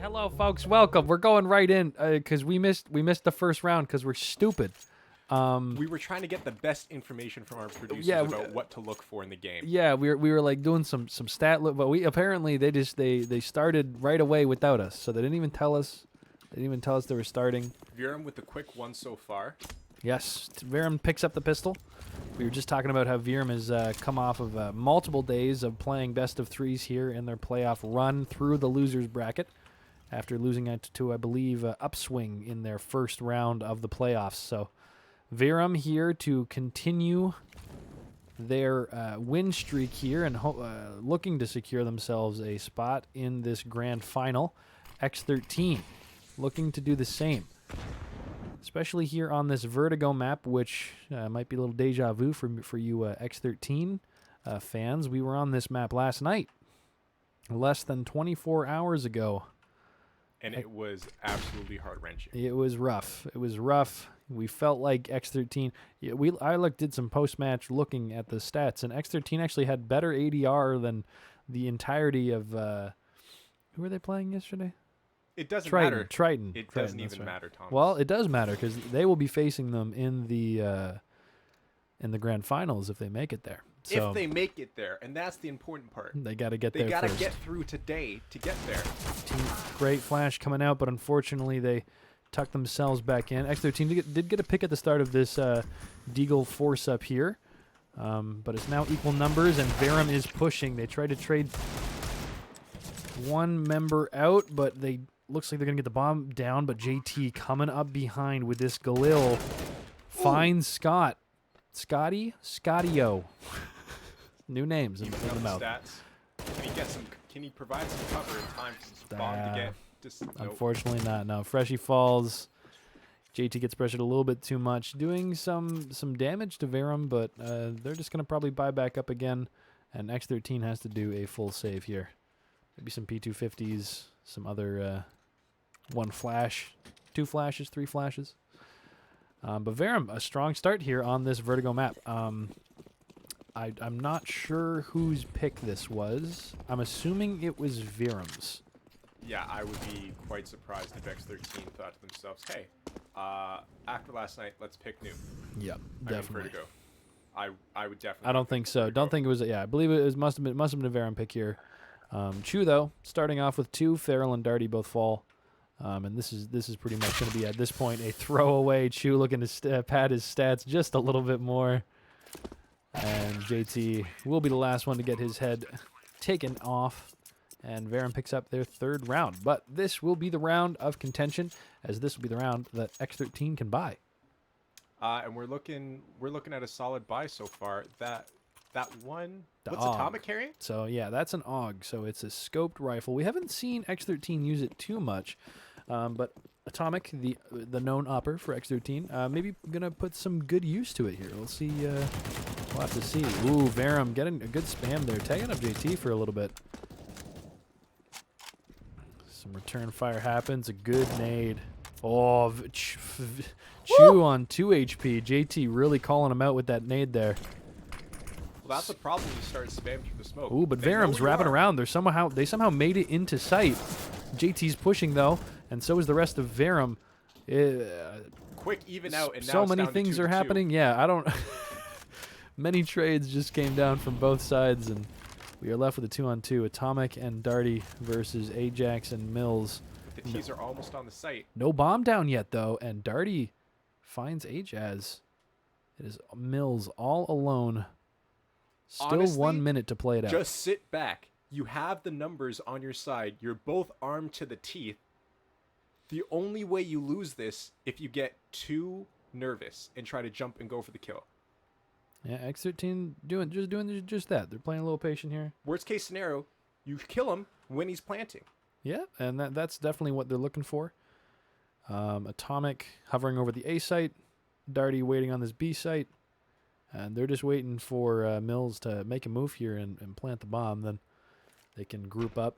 Hello, folks. Welcome. We're going right in because we missed the first round because we're stupid. We were trying to get the best information from our producers about what to look for in the game. Yeah, we were like doing some stat look, but we apparently they started right away without us, so they didn't even tell us. They didn't even tell us they were starting. Verum with the quick one so far. Yes, Verum picks up the pistol. We were just talking about how Verum has come off of multiple days of playing best of threes here in their playoff run through the losers bracket after losing it to, I believe, Upswing in their first round of the playoffs. So Verum here to continue their win streak here and looking to secure themselves a spot in this grand final. X13 looking to do the same, especially here on this Vertigo map, which might be a little deja vu for you X13 fans. We were on this map last night, less than 24 hours ago. And it was absolutely heart-wrenching. It was rough. It was rough. We felt like X13. I did some post-match looking at the stats, and X13 actually had better ADR than the entirety of who were they playing yesterday? It doesn't matter. Triton. It doesn't even matter, Thomas. Well, it does matter because they will be facing them in the grand finals if they make it there. So if they make it there, and that's the important part. They got to get there. They got to first. get through today to get there. Great flash coming out, but unfortunately they tucked themselves back in. X13 did get a pick at the start of this Deagle force up here, but it's now equal numbers, and Verum is pushing. They tried to trade one member out, but they looks like they're going to get the bomb down, but JT coming up behind with this Galil finds Scott. Scottio. New names in the mouth. Stats. Can he provide some cover in time for the bomb to get? Unfortunately not. No, Freshie falls. JT gets pressured a little bit too much, doing some damage to Verum, but they're just going to probably buy back up again, and X13 has to do a full save here. Maybe some P250s, some other one flash, 2 flashes, 3 flashes. But Verum, a strong start here on this Vertigo map. I'm not sure whose pick this was. I'm assuming it was Verum's. Yeah, I would be quite surprised if X13 thought to themselves, hey, after last night, let's pick new. Yep, definitely. Vertigo. I would definitely. I don't think so. Don't think it was. Yeah, I believe it must have been a Verum pick here. Chu, though, starting off with 2. Farrell and Darty both fall. And this is pretty much going to be, at this point, a throwaway. Chu looking to pad his stats just a little bit more. And JT will be the last one to get his head taken off. And Verum picks up their 3rd round. But this will be the round of contention, as this will be the round that X13 can buy. And we're looking at a solid buy so far. That one, what's AUG. Atomic carrying? So yeah, that's an AUG. So it's a scoped rifle. We haven't seen X13 use it too much, but Atomic, the known upper for X13, maybe gonna put some good use to it here. We'll see. We'll have to see. Ooh, Verum getting a good spam there, tagging up JT for a little bit. Some return fire happens. A good nade. Oh, Chu on 2 HP. JT really calling him out with that nade there. Well, that's the problem. You start spamming through the smoke. Ooh, but Verum's wrapping around. They somehow made it into sight. JT's pushing though, and so is the rest of Verum. Quick even out, and now so it's many down to things 2 are to 2. happening. Yeah, I don't. Many trades just came down from both sides, and we are left with a 2-on-2. Atomic and Darty versus Ajax and Mills. The T's are almost on the site. No bomb down yet though, and Darty finds Ajax. It is Mills all alone. Still Honestly, 1 minute to play it out. Just sit back. You have the numbers on your side. You're both armed to the teeth. The only way you lose this if you get too nervous and try to jump and go for the kill. Yeah, X13 doing just that. They're playing a little patient here. Worst case scenario, you kill him when he's planting. Yeah, and that's definitely what they're looking for. Atomic hovering over the A site. Darty waiting on this B site. And they're just waiting for Mills to make a move here and plant the bomb. Then they can group up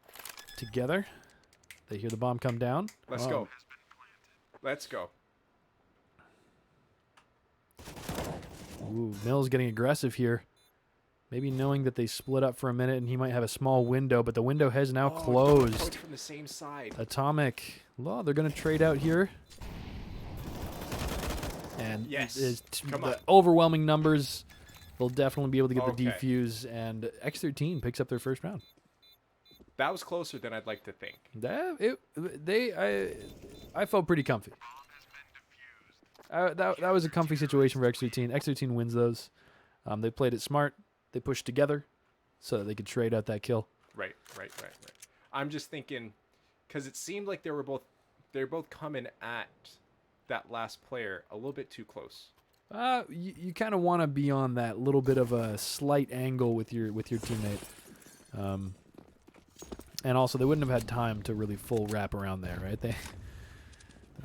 together. They hear the bomb come down. Let's go. Let's go. Ooh, Mills getting aggressive here. Maybe knowing that they split up for a minute and he might have a small window, but the window has now Oh, closed. approach from the same side. Atomic. Well, they're going to trade out here. And Yes. Come the on. overwhelming numbers, they'll definitely be able to get the Okay. defuse. And X13 picks up their first round. That was closer than I'd like to think. I felt pretty comfy. That was a comfy situation for X13. X13 wins those. They played it smart. They pushed together so that they could trade out that kill. Right. I'm just thinking, because it seemed like they were both coming at that last player a little bit too close. You kind of want to be on that little bit of a slight angle with your teammate. And also, they wouldn't have had time to really full wrap around there, right? They're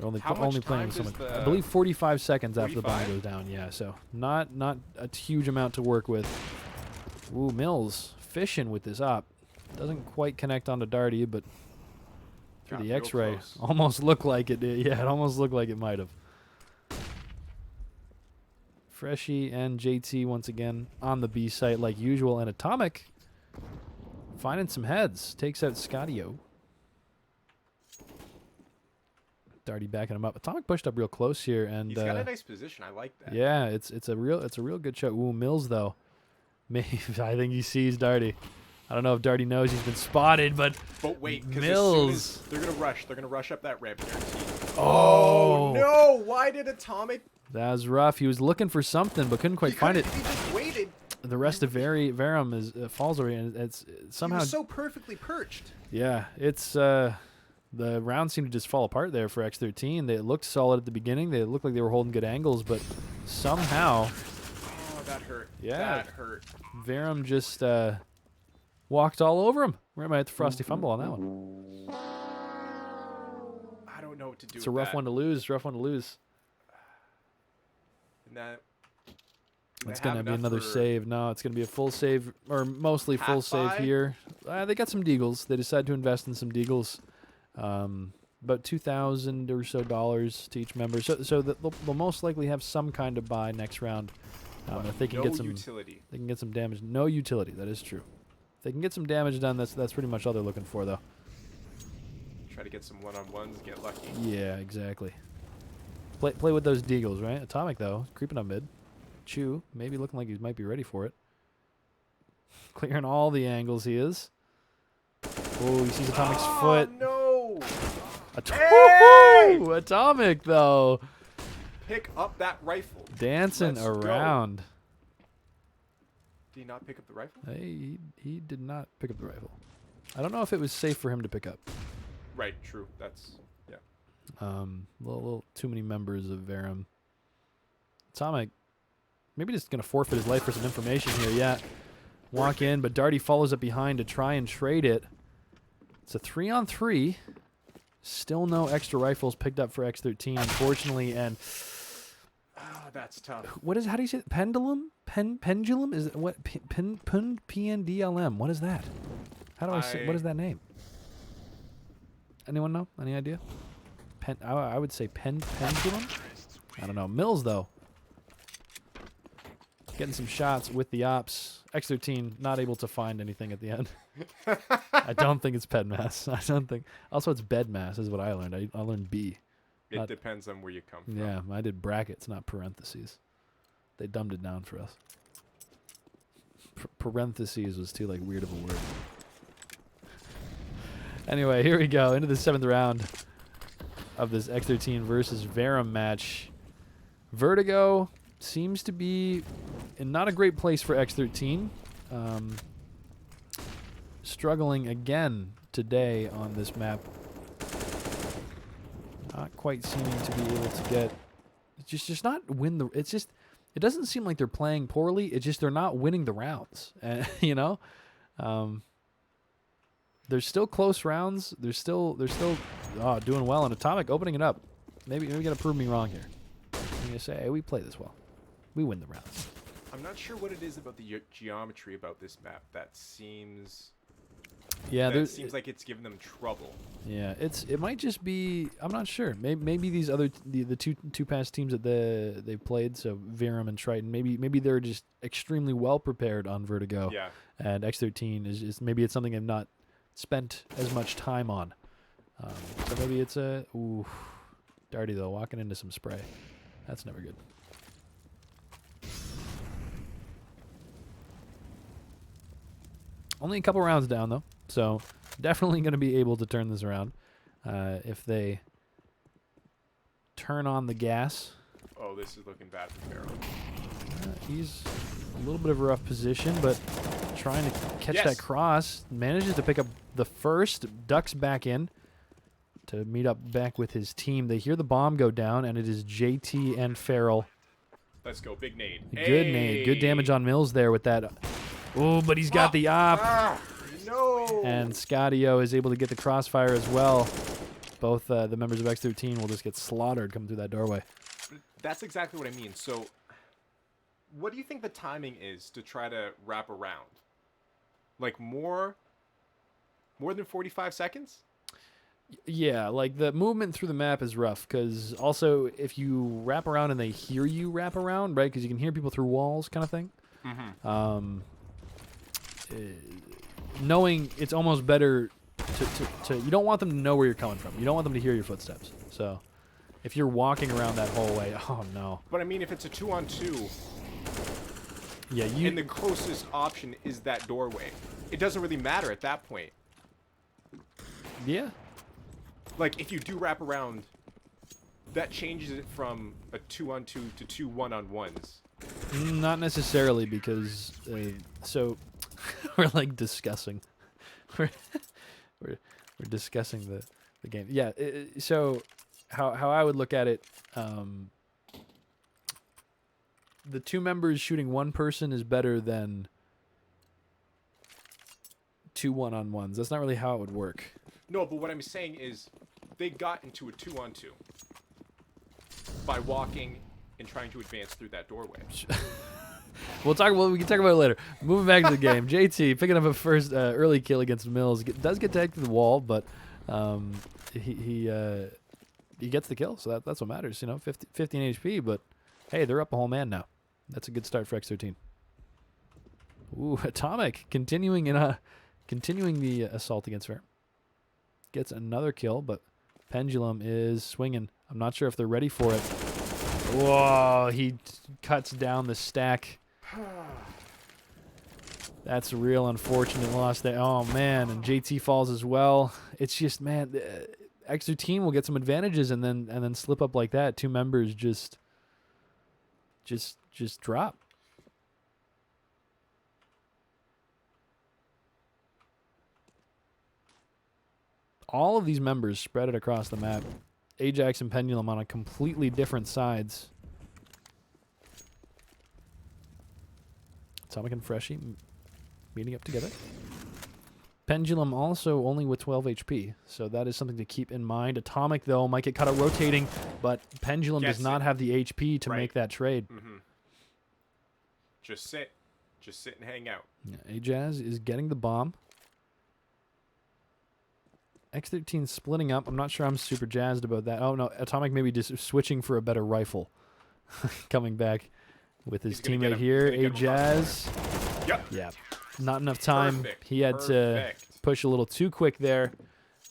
only How much only playing time with someone. does I the- believe 45 seconds after the bomb 45? goes down. Yeah, so not a huge amount to work with. Ooh, Mills fishing with this op. Doesn't quite connect onto Darty, but through Got the real X-ray, close. almost looked like it did. Yeah, it almost looked like it might have. Freshie and JT once again on the B site like usual, and Atomic finding some heads. Takes out Scottio. Darty backing him up. Atomic pushed up real close here, and He's got a nice position. I like that. yeah, it's a real good shot. Ooh, Mills though. Maybe I think he sees Darty. I don't know if Darty knows he's been spotted, but But wait, because Mills. they're gonna rush up that ramp. Guaranteed. Oh, No! Why did Atomic? that was rough. He was looking for something, but couldn't quite find it. He just waited. The rest of Verum is falls away, and it's He somehow. was so perfectly perched. Yeah, it's the round seemed to just fall apart there for X13. They looked solid at the beginning. They looked like they were holding good angles, but somehow Oh, that hurt. Yeah. That hurt. Verum just walked all over him. Where am I at the frosty fumble on that one? I don't know what to do. It's a rough one to lose. Rough one to lose. And that. do It's they gonna have be enough another for- save. No, it's gonna be a full save, or mostly full Half save buy? here. They got some deagles. They decided to invest in some deagles. About $2,000 or so dollars to each member. So they'll most likely have some kind of buy next round. If they can no get some, utility. they can get some damage. No utility. That is true. If they can get some damage done, that's pretty much all they're looking for, though. Try to get some one-on-ones, get lucky. Yeah, exactly. Play with those deagles, right? Atomic though, creeping up mid. Chew maybe looking like he might be ready for it. Clearing all the angles he is. Oh, he sees Atomic's foot. No! Hey! Atomic though, Pick up that rifle. dancing Let's go. around. Did he not pick up the rifle? Hey, he did not pick up the rifle. I don't know if it was safe for him to pick up. Right, true. That's yeah. Little too many members of Verum. Atomic, maybe just gonna forfeit his life for some information here. Yeah, walk in, but Darty follows up behind to try and trade it. It's a 3-on-3. Still no extra rifles picked up for X13, unfortunately. And Ah, that's tough. what is? How do you say it? Pendulum? Pendulum? Is it what? PNDLM? What is that? How do I say? What is that name? Anyone know? Any idea? I would say pendulum. I don't know. Mills though, getting some shots with the ops. X13 not able to find anything at the end. I don't think it's ped mass. I don't think. Also, it's bed mass is what I learned. I learned B. It Not- depends on where you come from. Yeah, I did brackets, not parentheses. They dumbed it down for us. Parentheses was too weird of a word. Anyway, here we go into the 7th round of this X13 versus Verum match. Vertigo seems to be in not a great place for X13. Struggling again today on this map. Not quite seeming to be able to get just not win the. It's just it doesn't seem like they're playing poorly. It's just they're not winning the rounds. And there's still close rounds. They're still doing well. And Atomic opening it up. Maybe gonna prove me wrong here. I'm gonna say, hey, we play this well. We win the rounds. I'm not sure what it is about the geometry about this map that seems Yeah, That seems like it's giving them trouble. Yeah, it might just be, I'm not sure. Maybe these other the two past teams that they played, so Verum and Triton, maybe they're just extremely well prepared on Vertigo. Yeah. And X13 is maybe it's something they've not spent as much time on. So maybe it's a Darty though, walking into some spray. That's never good. Only a couple rounds down though, so definitely going to be able to turn this around if they turn on the gas. Oh, this is looking bad for Verum. He's a little bit of a rough position, but trying to catch that cross. Manages to pick up the first, ducks back in to meet up back with his team. They hear the bomb go down, and it is JT and Farrell. Let's go, big nade. Good nade. Good damage on Mills there with that. Oh, but he's got the op. No. And Scottio is able to get the crossfire as well. Both the members of X13 will just get slaughtered coming through that doorway. That's exactly what I mean. So, what do you think the timing is to try to wrap around? Like more than 45 seconds? Yeah, like the movement through the map is rough because also if you wrap around and they hear you wrap around, right? Because you can hear people through walls, kind of thing. Mm-hmm. Knowing it's almost better to you don't want them to know where you're coming from. You don't want them to hear your footsteps. So if you're walking around that hallway, oh no. But I mean, if it's a 2-on-2, yeah, and the closest option is that doorway, it doesn't really matter at that point. Yeah. Like if you do wrap around, that changes it from a 2-on-2 to 2 1-on-1s. Not necessarily because so we're like discussing. we're discussing the game. Yeah. So how I would look at it, the two members shooting one person is better than 2 1-on-1s. That's not really how it would work. No, but what I'm saying is they got into a 2-on-2 by walking and trying to advance through that doorway. We can talk about it later. Moving back to the game, JT picking up a first early kill against Mills. Does get tagged to the wall, but he gets the kill, so that's what matters. 15 HP, but hey, they're up a whole man now. That's a good start for X13. Ooh, Atomic continuing the assault against Verum. Gets another kill, but Pendulum is swinging. I'm not sure if they're ready for it. Whoa, he cuts down the stack. That's a real unfortunate loss there. Oh, man, and JT falls as well. It's just, man, X13 will get some advantages and then slip up like that. Two members just drop. All of these members spread it across the map. Ajax and Pendulum on a completely different sides. Atomic and Freshy meeting up together. Pendulum also only with 12 HP, so that is something to keep in mind. Atomic, though, might get caught out rotating, but Pendulum does not have the HP to make that trade. Mm-hmm. Just sit and hang out. Yeah, Ajaz is getting the bomb. X13 splitting up. I'm not sure I'm super jazzed about that. Oh, no. Atomic maybe just switching for a better rifle. Coming back with his teammate here. Ajaz. Yep. Yeah. Not enough time. Perfect. He had to push a little too quick there.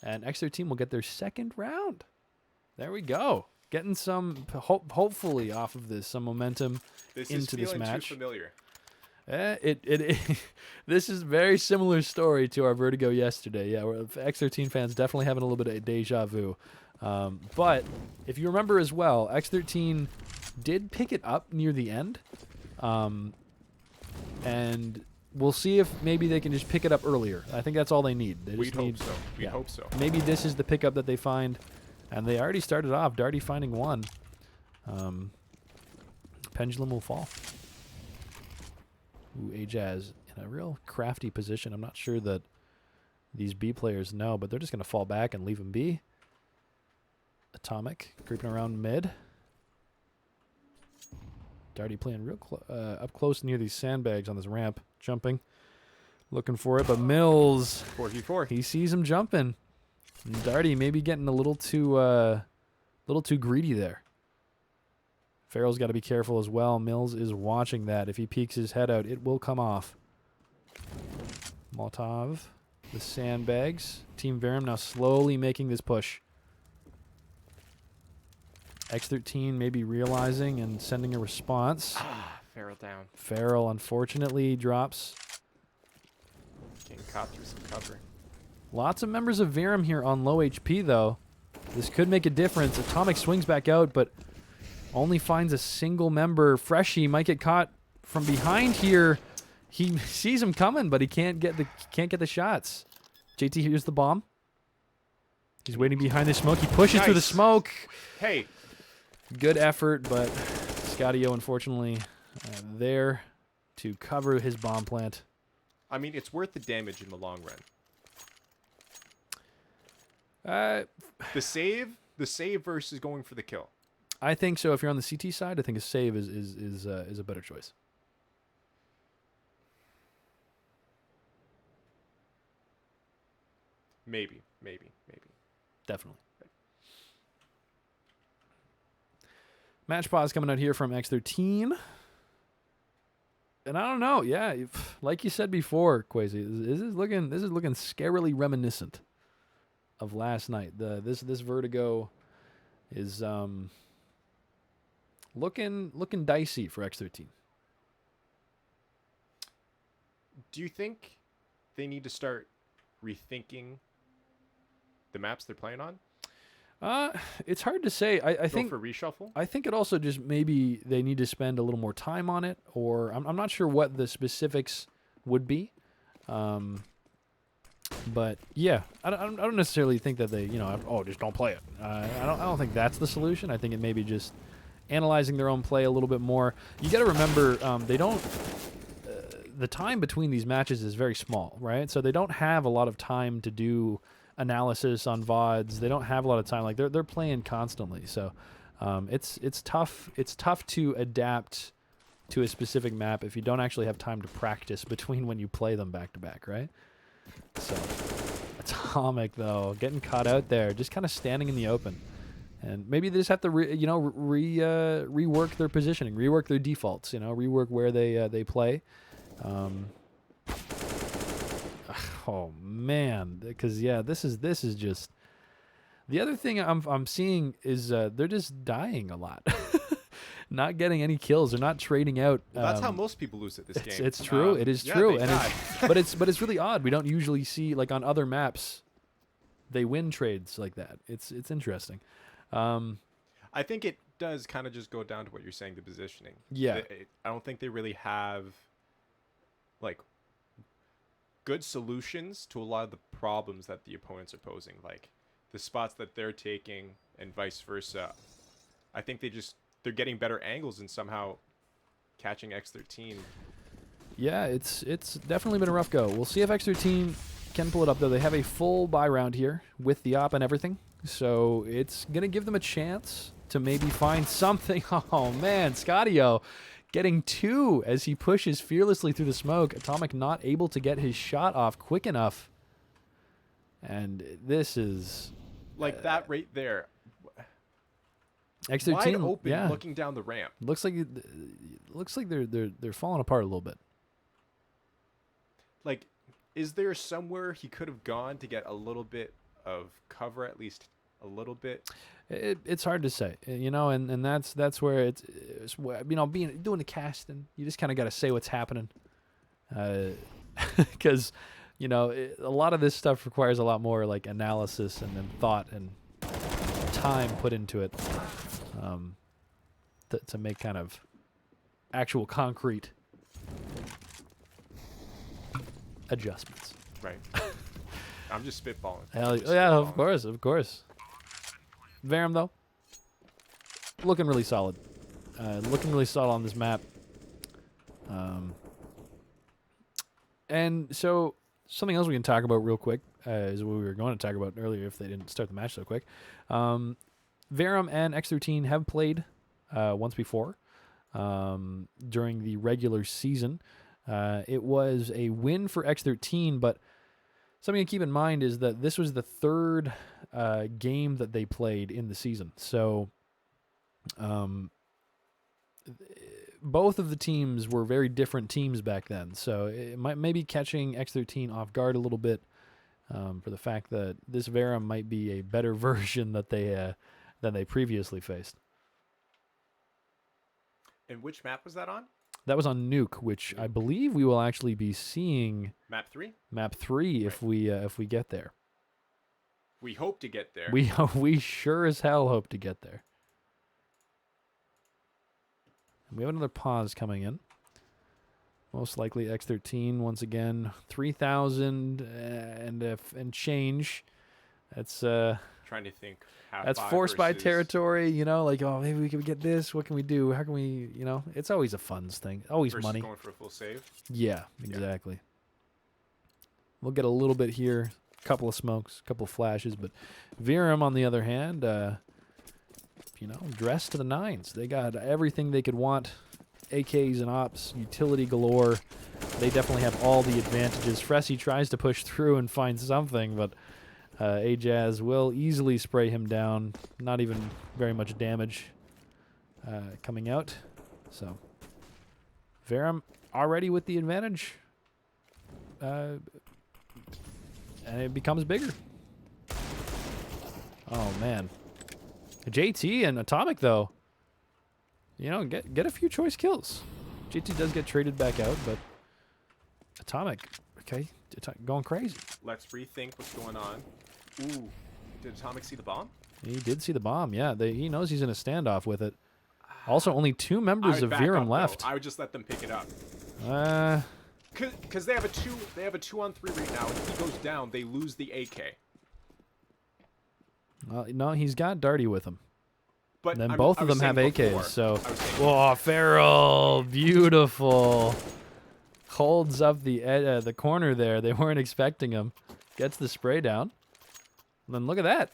And X13 will get their second round. There we go. Getting some, hopefully off of this, some momentum into this match. Too familiar. This is a very similar story to our Vertigo yesterday. Yeah, X13 fans definitely having a little bit of deja vu. But if you remember as well, X13 did pick it up near the end. And we'll see if maybe they can just pick it up earlier. I think that's all they need. We'd hope so. We'd hope so. Maybe this is the pickup that they find. And they already started off. Darty finding one. Pendulum will fall. Ooh, Ajaz in a real crafty position. I'm not sure that these B players know, but they're just going to fall back and leave him be. Atomic creeping around mid. Darty playing real up close near these sandbags on this ramp, jumping. looking for it, but Mills, 4v4. he sees him jumping. And Darty maybe getting a little too greedy there. Farrell's got to be careful as well. Mills is watching that. If he peeks his head out, it will come off. Molotov, the sandbags. Team Verum now slowly making this push. X13 maybe realizing and sending a response. Farrell down. Farrell unfortunately drops. Getting caught through some cover. Lots of members of Verum here on low HP though. This could make a difference. Atomic swings back out, but only finds a single member. Freshie might get caught from behind here. He sees him coming, but he can't get the shots. JT here's the bomb. He's waiting behind the smoke. He pushes through the smoke. Hey. Good effort, but Scottio unfortunately there to cover his bomb plant. I mean, it's worth the damage in the long run. The save versus going for the kill. I think so. If you're on the CT side, I think a save is a better choice. Maybe. Definitely. Match pause coming out here from X13. And I don't know. Yeah, like you said before, Quasi, this is looking scarily reminiscent of last night. This Vertigo is looking dicey for X13. Do you think they need to start rethinking the maps they're playing on? It's hard to say. I think for reshuffle. I think it also just maybe they need to spend a little more time on it, or I'm not sure what the specifics would be. But yeah, I don't necessarily think that they just don't play it. I don't think that's the solution. I think it may be just analyzing their own play a little bit more. You got to remember they don't. The time between these matches is very small, right? So they don't have a lot of time to do analysis on VODs. They don't have a lot of time. Like they're playing constantly, so it's tough. It's tough to adapt to a specific map if you don't actually have time to practice between when you play them back to back, right? So Atomic though getting caught out there, just kind of standing in the open, and maybe they just have to rework their positioning, rework their defaults, rework where they play. Oh man, because this is just the other thing I'm seeing is they're just dying a lot, not getting any kills. They're not trading out. Well, that's how most people lose at this game. It's true. It is true, and but it's really odd. We don't usually see like on other maps they win trades like that. It's interesting. I think it does kind of just go down to what you're saying, the positioning. Yeah, I don't think they really have like good solutions to a lot of the problems that the opponents are posing, like the spots that they're taking and vice versa. I think they're getting better angles and somehow catching X13. Yeah, it's definitely been a rough go. We'll see if X13 can pull it up though. They have a full buy round here with the op and everything, so it's gonna give them a chance to maybe find something. Oh man, Scottio getting two as he pushes fearlessly through the smoke. Atomic not able to get his shot off quick enough. And this is like that right there. X13 wide open, looking down the ramp. Looks like they're falling apart a little bit. Like, is there somewhere he could have gone to get a little bit of cover, at least a little bit? It's hard to say, and that's where it's doing the casting. You just kind of got to say what's happening, because a lot of this stuff requires a lot more like analysis and then thought and time put into it, to make kind of actual concrete adjustments. Right. I'm just spitballing. Of course. Verum, though, looking really solid. Looking really solid on this map. And so something else we can talk about real quick is what we were going to talk about earlier if they didn't start the match so quick. Verum and X13 have played once before during the regular season. It was a win for X13, but something to keep in mind is that this was the third game that they played in the season. So both of the teams were very different teams back then. So it might maybe catching X13 off guard a little bit for the fact that this Verum might be a better version that than they previously faced. And which map was that on? That was on Nuke, which I believe we will actually be seeing Map 3? Map 3 if we get there. We hope to get there. We sure as hell hope to get there. And we have another pause coming in. Most likely X13 once again, 3,000 and change. That's trying to think. That's forced by territory, you know, like, oh, maybe we can get this. What can we do? How can we, you know, it's always a fun thing. Always versus money. Going for a full save. Yeah, exactly. We'll get a little bit here, a couple of smokes, a couple of flashes, but Verum, on the other hand, you know, dressed to the nines. They got everything they could want. AKs and ops, utility galore. They definitely have all the advantages. Fressy tries to push through and find something, but Ajaz will easily spray him down. Not even very much damage coming out. So Verum already with the advantage. And it becomes bigger. Oh, man. JT and Atomic, though. You know, get a few choice kills. JT does get traded back out, but Atomic, okay, going crazy. Let's rethink what's going on. Ooh, did Atomic see the bomb? He did see the bomb, yeah. He knows he's in a standoff with it. Also, only 2 members of Verum left. Though. I would just let them pick it up. Because they have a 2-on-3 right now, and if he goes down, they lose the AK. No, he's got Darty with him. But then both of them have AKs, before. so... Whoa, Farrell! Beautiful! Holds up the corner there. They weren't expecting him. Gets the spray down. And then look at that.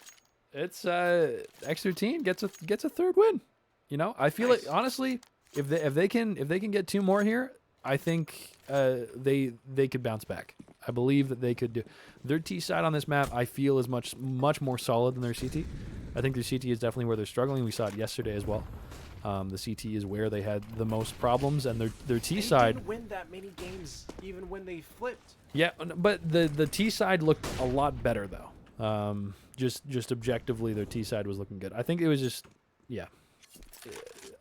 It's X13 gets a third win. You know, I feel like, honestly, if they can get 2 more here, I think they could bounce back. I believe that they could do. Their T side on this map, I feel, is much more solid than their CT. I think their CT is definitely where they're struggling. We saw it yesterday as well. The CT is where they had the most problems, and their T side. They didn't win that many games, even when they flipped. Yeah, but the T side looked a lot better though. Just objectively, their T side was looking good. I think it was just, yeah.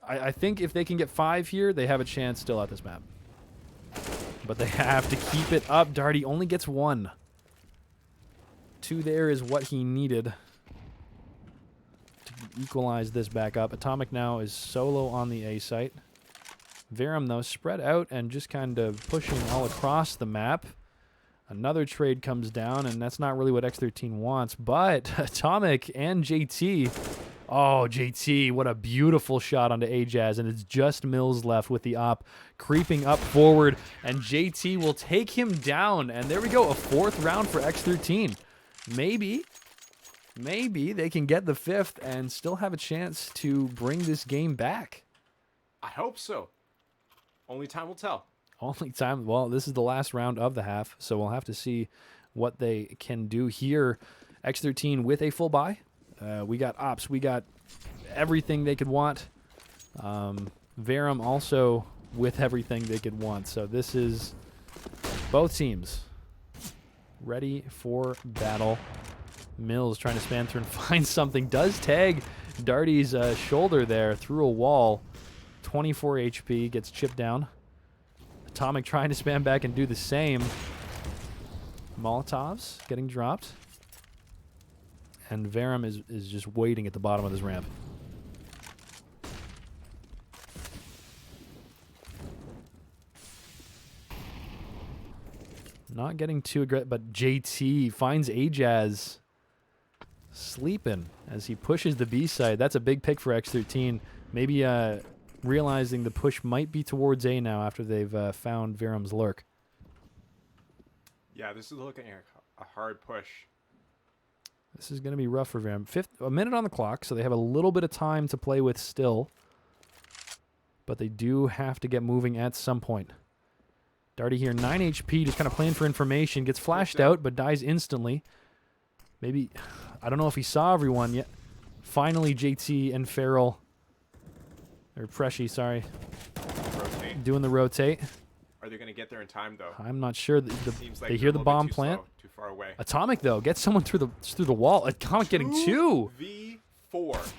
I think if they can get 5 here, they have a chance still at this map. But they have to keep it up. Darty only gets 1. 2 there is what he needed to equalize this back up. Atomic now is solo on the A site. Verum, though, spread out and just kind of pushing all across the map. Another trade comes down, and that's not really what X13 wants. But Atomic and JT... Oh, JT, what a beautiful shot onto Ajaz, and it's just Mills left with the op creeping up forward, and JT will take him down, and there we go, a 4th round for X13. Maybe they can get the 5th and still have a chance to bring this game back. I hope so. Only time will tell. Only time. Well, this is the last round of the half, so we'll have to see what they can do here. X13 with a full buy. We got ops. We got everything they could want. Verum also with everything they could want. So this is both teams ready for battle. Mills trying to span through and find something. Does tag Darty's shoulder there through a wall. 24 HP. Gets chipped down. Atomic trying to spam back and do the same. Molotovs getting dropped. And Verum is just waiting at the bottom of this ramp. Not getting too aggressive, but JT finds Ajaz sleeping as he pushes the B side. That's a big pick for X13. Maybe realizing the push might be towards A now after they've found Verum's lurk. Yeah, this is looking like a hard push. This is going to be rough for Verum. A minute on the clock, so they have a little bit of time to play with still. But they do have to get moving at some point. Darty here, 9 HP, just kind of playing for information. Gets flashed out, but dies instantly. Maybe, I don't know if he saw everyone yet. Finally, JT and Farrell, or Freshy, sorry, doing the rotate. Are they going to get there in time, though? I'm not sure. Seems like they hear the bomb plant. Too far away. Atomic, though, gets someone through the wall. Atomic getting 2v4.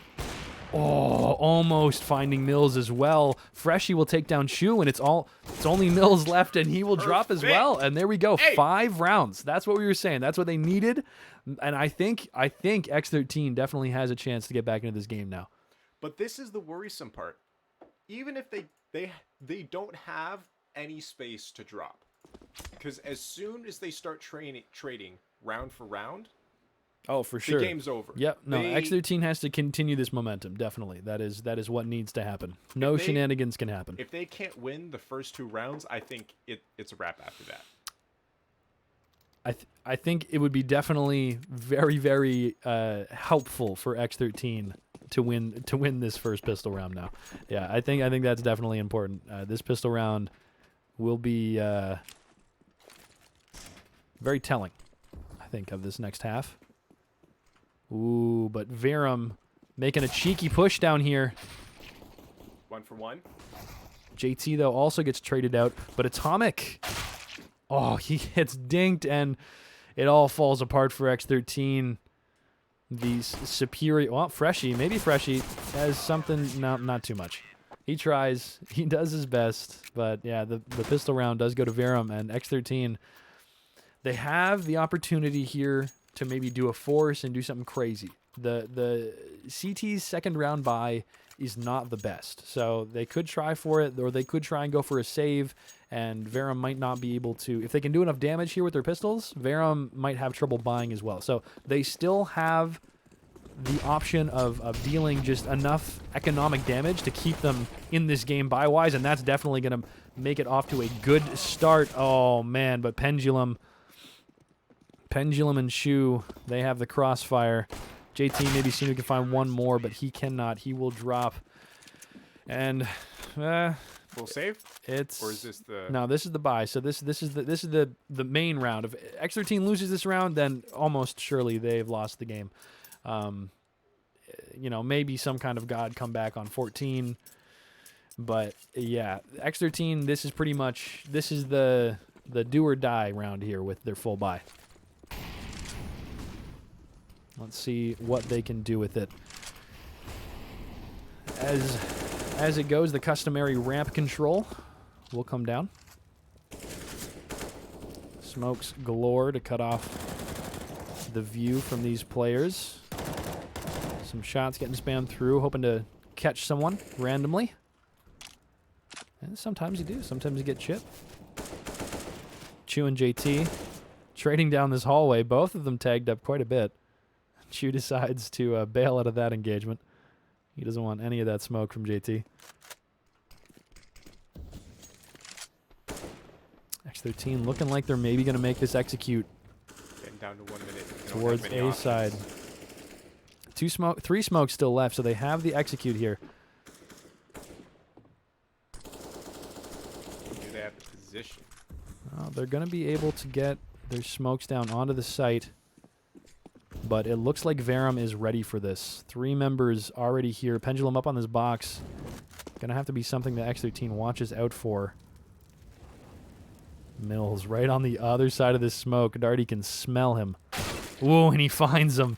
Oh, almost finding Mills as well. Freshy will take down Chu, and it's only Mills left, and he will drop as well. And there we go, 5 rounds. That's what we were saying. That's what they needed. And I think X13 definitely has a chance to get back into this game now. But this is the worrisome part. Even if they don't have any space to drop, because as soon as they start trading round for round, oh, for sure, the game's over. Yep. No, X13 has to continue this momentum. Definitely, that is what needs to happen. No shenanigans can happen. If they can't win the first 2 rounds, I think it's a wrap after that. I think it would be definitely very, very helpful for X13 to win this first pistol round now. Yeah, I think that's definitely important. This pistol round will be very telling, I think, of this next half. Ooh, but Verum making a cheeky push down here. 1 for 1. JT, though, also gets traded out, but Atomic, oh, he gets dinked, and it all falls apart for X13. These superior, well, maybe Freshy has something, no, not too much. He tries, he does his best, but yeah, the pistol round does go to Verum, and X13, they have the opportunity here to maybe do a force and do something crazy. The CT's second round buy is not the best, so they could try for it, or they could try and go for a save, and Verum might not be able to. If they can do enough damage here with their pistols, Verum might have trouble buying as well. So they still have the option of dealing just enough economic damage to keep them in this game buy-wise, and that's definitely going to make it off to a good start. Oh, man, but Pendulum and Shu, they have the crossfire. JT maybe seeing if he can find one more, but he cannot. He will drop. And full save? Or is this the no? This is the buy. So this is the main round. If X13 loses this round, then almost surely they've lost the game. You know, maybe some kind of god comeback on 14. But yeah, X13. This is pretty much the do or die round here with their full buy. Let's see what they can do with it. As it goes, the customary ramp control will come down. Smokes galore to cut off the view from these players. Some shots getting spammed through, hoping to catch someone randomly. And sometimes you do. Sometimes you get chipped. Chu and JT trading down this hallway. Both of them tagged up quite a bit. Chu decides to bail out of that engagement. He doesn't want any of that smoke from JT. X13 looking like they're maybe going to make this execute. Getting down to 1 minute. Towards A side. 3 smokes still left, so they have the execute here. Do they have the position? They're going to be able to get their smokes down onto the site. But it looks like Verum is ready for this. 3 members already here. Pendulum up on this box. Gonna have to be something that X13 watches out for. Mills right on the other side of this smoke. Darty can smell him. Ooh, and he finds him.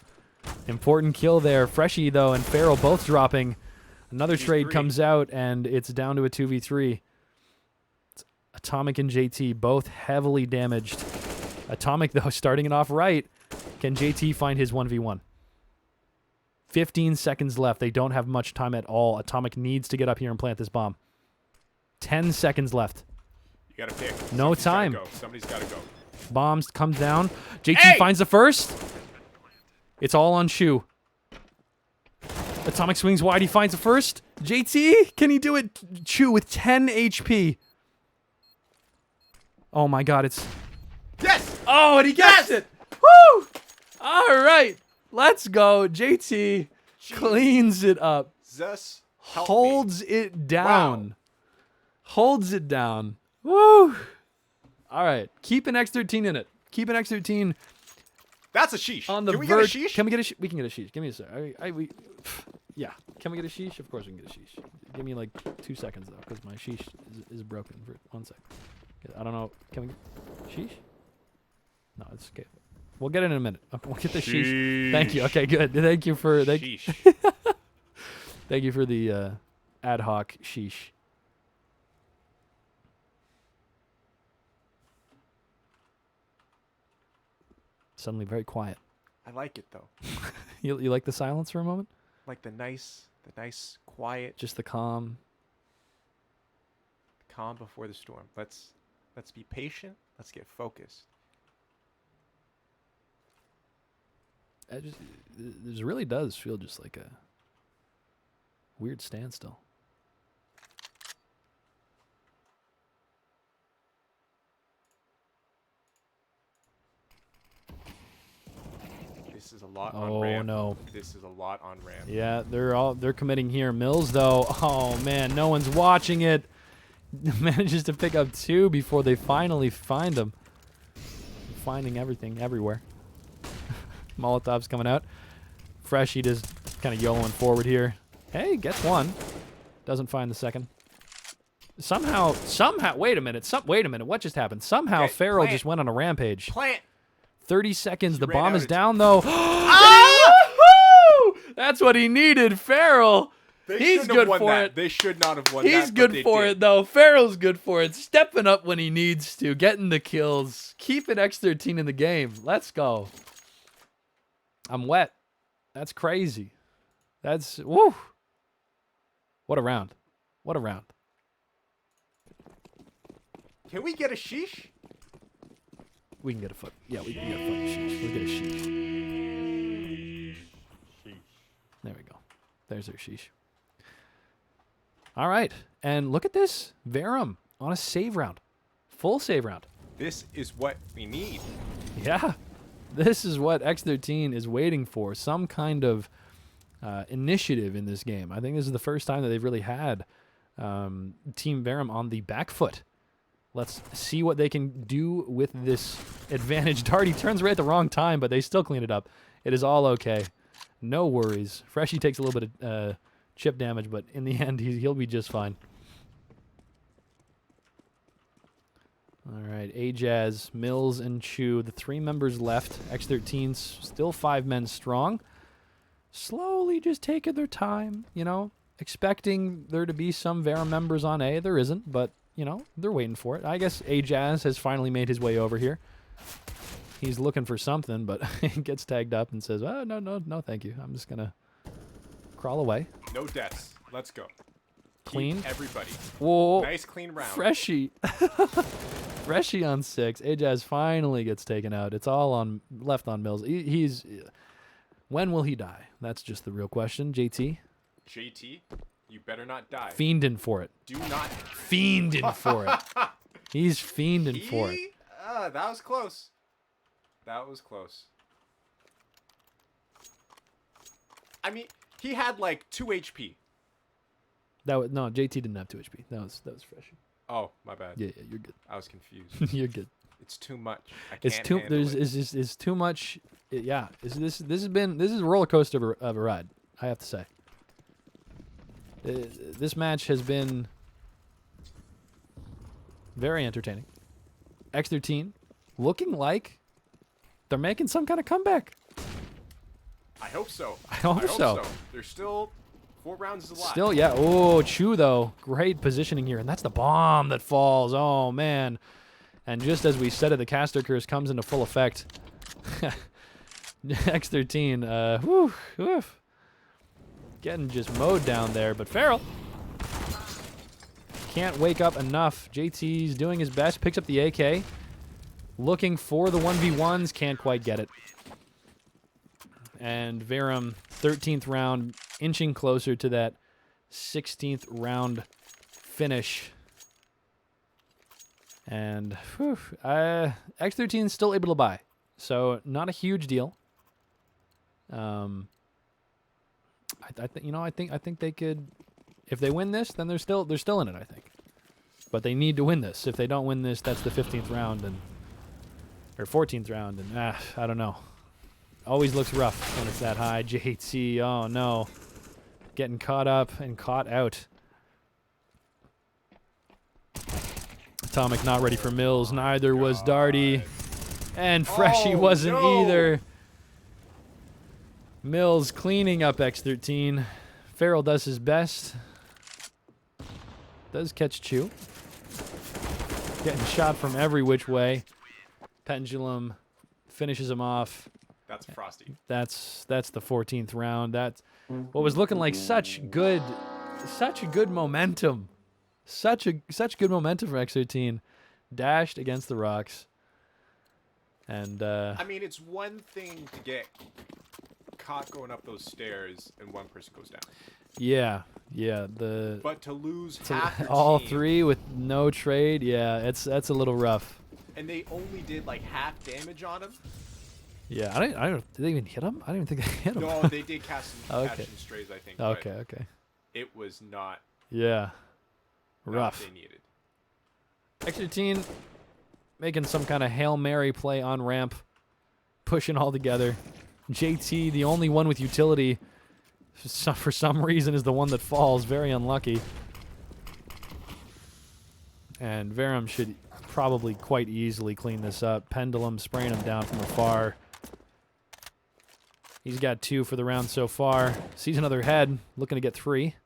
Important kill there. Freshy, though, and Farrell both dropping. Another trade comes out, and it's down to a 2v3. It's Atomic and JT, both heavily damaged. Atomic, though, starting it off right. Can JT find his 1v1? 15 seconds left. They don't have much time at all. Atomic needs to get up here and plant this bomb. 10 seconds left. You gotta pick. No time. Somebody's gotta go. Bombs comes down. JT finds the first. It's all on Shu. Atomic swings wide. He finds the first. JT, can he do it? Chu with 10 HP. Oh my god, it's... Yes! Oh, and he gets it! Woo! All right, let's go. JT cleans it up. Zeus holds it down. Wow. Holds it down. Woo! All right. Keep an X13 in it. Keep an X13 That's a sheesh. on the Can we verge. get a sheesh? Can we get a sheesh? We can get a sheesh. Give me a sec. Yeah. Can we get a sheesh? Of course we can get a sheesh. Give me like 2 seconds though, because my sheesh is broken. For 1 sec. I don't know. Can we get sheesh? No, it's okay. We'll get it in a minute. Okay, we'll get the sheesh. Thank you. Okay, good. Thank you for Sheesh. thank you for the ad hoc sheesh. Suddenly very quiet. I like it though. You like the silence for a moment? Like the nice, quiet, Just the calm. calm before the storm. Let's be patient. Let's get focused. This really does feel just like a weird standstill. This is a lot on Oh ramp. no. This is a lot on ramp. Yeah, they're committing here. Mills though, oh man, no one's watching it. Manages to pick up 2 before they finally find him. Finding everything everywhere. Molotov's coming out. Freshie just kind of YOLOing forward here. Hey, gets 1. Doesn't find the second. Somehow, wait a minute. What just happened? Somehow Okay, Farrell plant. just went on a rampage. Plant. 30 seconds. The ran bomb out is of down though. Ah! That's what he needed. Farrell. They He's shouldn't have good won for that. it. They should not have won that. He's but good they for did. it, though. Farrell's good for it. Stepping up when he needs to. Getting the kills. Keeping X13 in the game. Let's go. I'm wet. That's crazy. That's... Woo. What a round. What a round. Can we get a sheesh? We can get a foot. Yeah, we can get a fucking sheesh. We'll get a sheesh. There we go. There's our sheesh. All right. And look at this. Verum on a save round. Full save round. This is what we need. Yeah. This is what X13 is waiting for. Some kind of initiative in this game. I think this is the first time that they've really had Team Verum on the back foot. Let's see what they can do with this advantage. Darty turns right at the wrong time, but they still clean it up. It is all okay. No worries. Freshie takes a little bit of chip damage, but in the end, he'll be just fine. All right, Ajaz, Mills, and Chu, the 3 members left. X13's still 5 men strong. Slowly just taking their time, you know, expecting there to be some Verum members on A. There isn't, but, you know, they're waiting for it. I guess Ajaz has finally made his way over here. He's looking for something, but he gets tagged up and says, oh, no, thank you. I'm just going to crawl away. No deaths. Let's go. Clean. Keep everybody. Whoa. Nice clean round. Freshie. Freshie on 6. Ajaz finally gets taken out. It's all on left on Mills. He's... When will he die? That's just the real question. JT? JT, you better not die. Fiending for it. Do not. Fiending for it. He's fiending for it. That was close. That was close. I mean, he had like 2 HP. No, JT didn't have 2 HP. That was Freshie. Oh, my bad. Yeah, you're good. I was confused. You're good. It's too much. I It's can't too. handle There's it. is too much. Yeah. This is a roller coaster of a ride. I have to say. This match has been very entertaining. X13 looking like they're making some kind of comeback. I hope so. I hope so. There's still 4 rounds is a lot. Still, yeah. Oh, Chu though, great positioning here, and that's the bomb that falls. Oh man. And just as we said it, the caster curse comes into full effect. X13, woof. Getting just mowed down there, but Farrell can't wake up enough. JT's doing his best, picks up the AK. Looking for the 1v1s, can't quite get it. And Verum, 13th round, inching closer to that 16th round finish. And X13 is still able to buy, so not a huge deal. I think they could, if they win this, then they're still in it. I think. But they need to win this. If they don't win this, that's the 15th round or 14th round, and I don't know. Always looks rough when it's that high. JT, oh no. Getting caught up and caught out. Atomic not ready for Mills. Neither was Darty. And Freshie wasn't either. Mills cleaning up X13. Farrell does his best. Does catch Chew. Getting shot from every which way. Pendulum finishes him off. That's Frosty. That's the 14th round. That's what was looking like such good momentum. Such good momentum for X13. Dashed against the rocks. And I mean, it's one thing to get caught going up those stairs and one person goes down. Yeah. But to lose half your all team, three with no trade, yeah, that's a little rough. and they only did like half damage on him. Yeah, I don't. Did they even hit him? I don't even think they hit him. No, they did catch some strays, I think. Okay. But it was not. Yeah. not Rough. what they needed. X13 making some kind of Hail Mary play on ramp, pushing all together. JT, the only one with utility, for some reason, is the one that falls. Very unlucky. And Verum should probably quite easily clean this up. Pendulum spraying him down from afar. He's got 2 for the round so far. Sees another head, looking to get 3.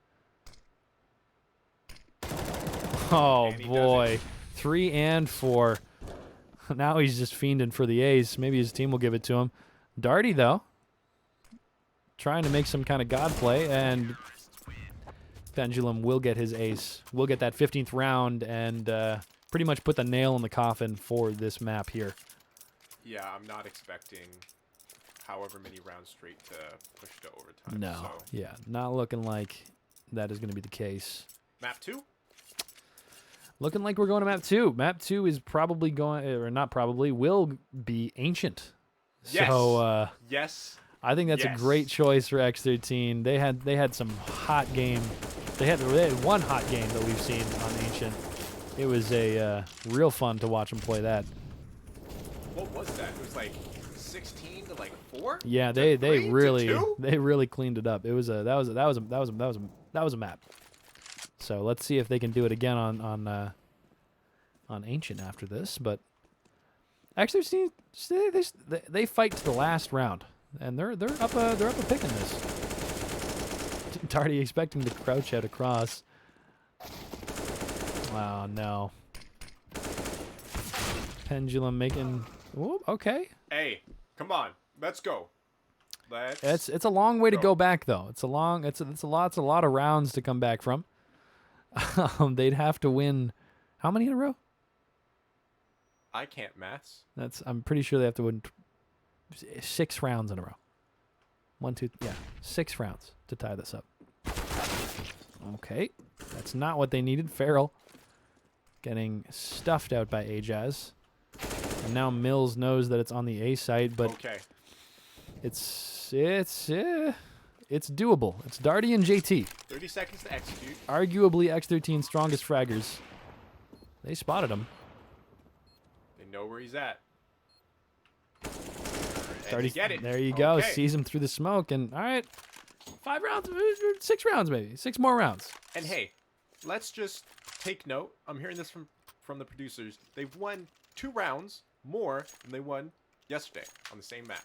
Oh, boy. 3 and 4. Now he's just fiending for the ace. Maybe his team will give it to him. Darty, though, trying to make some kind of god play, and Pendulum will get his ace. We'll get that 15th round and pretty much put the nail in the coffin for this map here. Yeah, I'm not expecting however many rounds straight to push to overtime. No, So. yeah, not looking like that is going to be the case. Map 2? Looking like we're going to map 2. Map 2 is probably going, or not probably, will be Ancient. Yes. So, yes. I think that's a great choice for X13. They had some hot game. They had one hot game that we've seen on Ancient. It was a real fun to watch them play that. What was that? It was like 16 to like 4? Yeah, they to really cleaned it up. It was that was a map. So let's see if they can do it again on Ancient after this. But X13, they fight to the last round, and they're up a pick in this. Darty expecting to crouch out across. Oh no. Pendulum making. Ooh, okay. Hey, come on, let's go. It's a long way to go back though. It's a lot of rounds to come back from. They'd have to win. How many in a row? I can't maths. I'm pretty sure they have to win 6 rounds in a row. 1, 2, 6 rounds to tie this up. Okay, that's not what they needed. Farrell getting stuffed out by Ajaz. And now Mills knows that it's on the A side, but okay. It's doable. It's Darty and JT. 30 seconds to execute. Arguably X13's strongest fraggers. They spotted him. They know where he's at. Darty, get it. there you go. Okay. Sees him through the smoke, and all right, 5 rounds, 6 rounds maybe, 6 more rounds. And hey, let's just take note. I'm hearing this from the producers. They've won 2 rounds more than they won yesterday on the same map.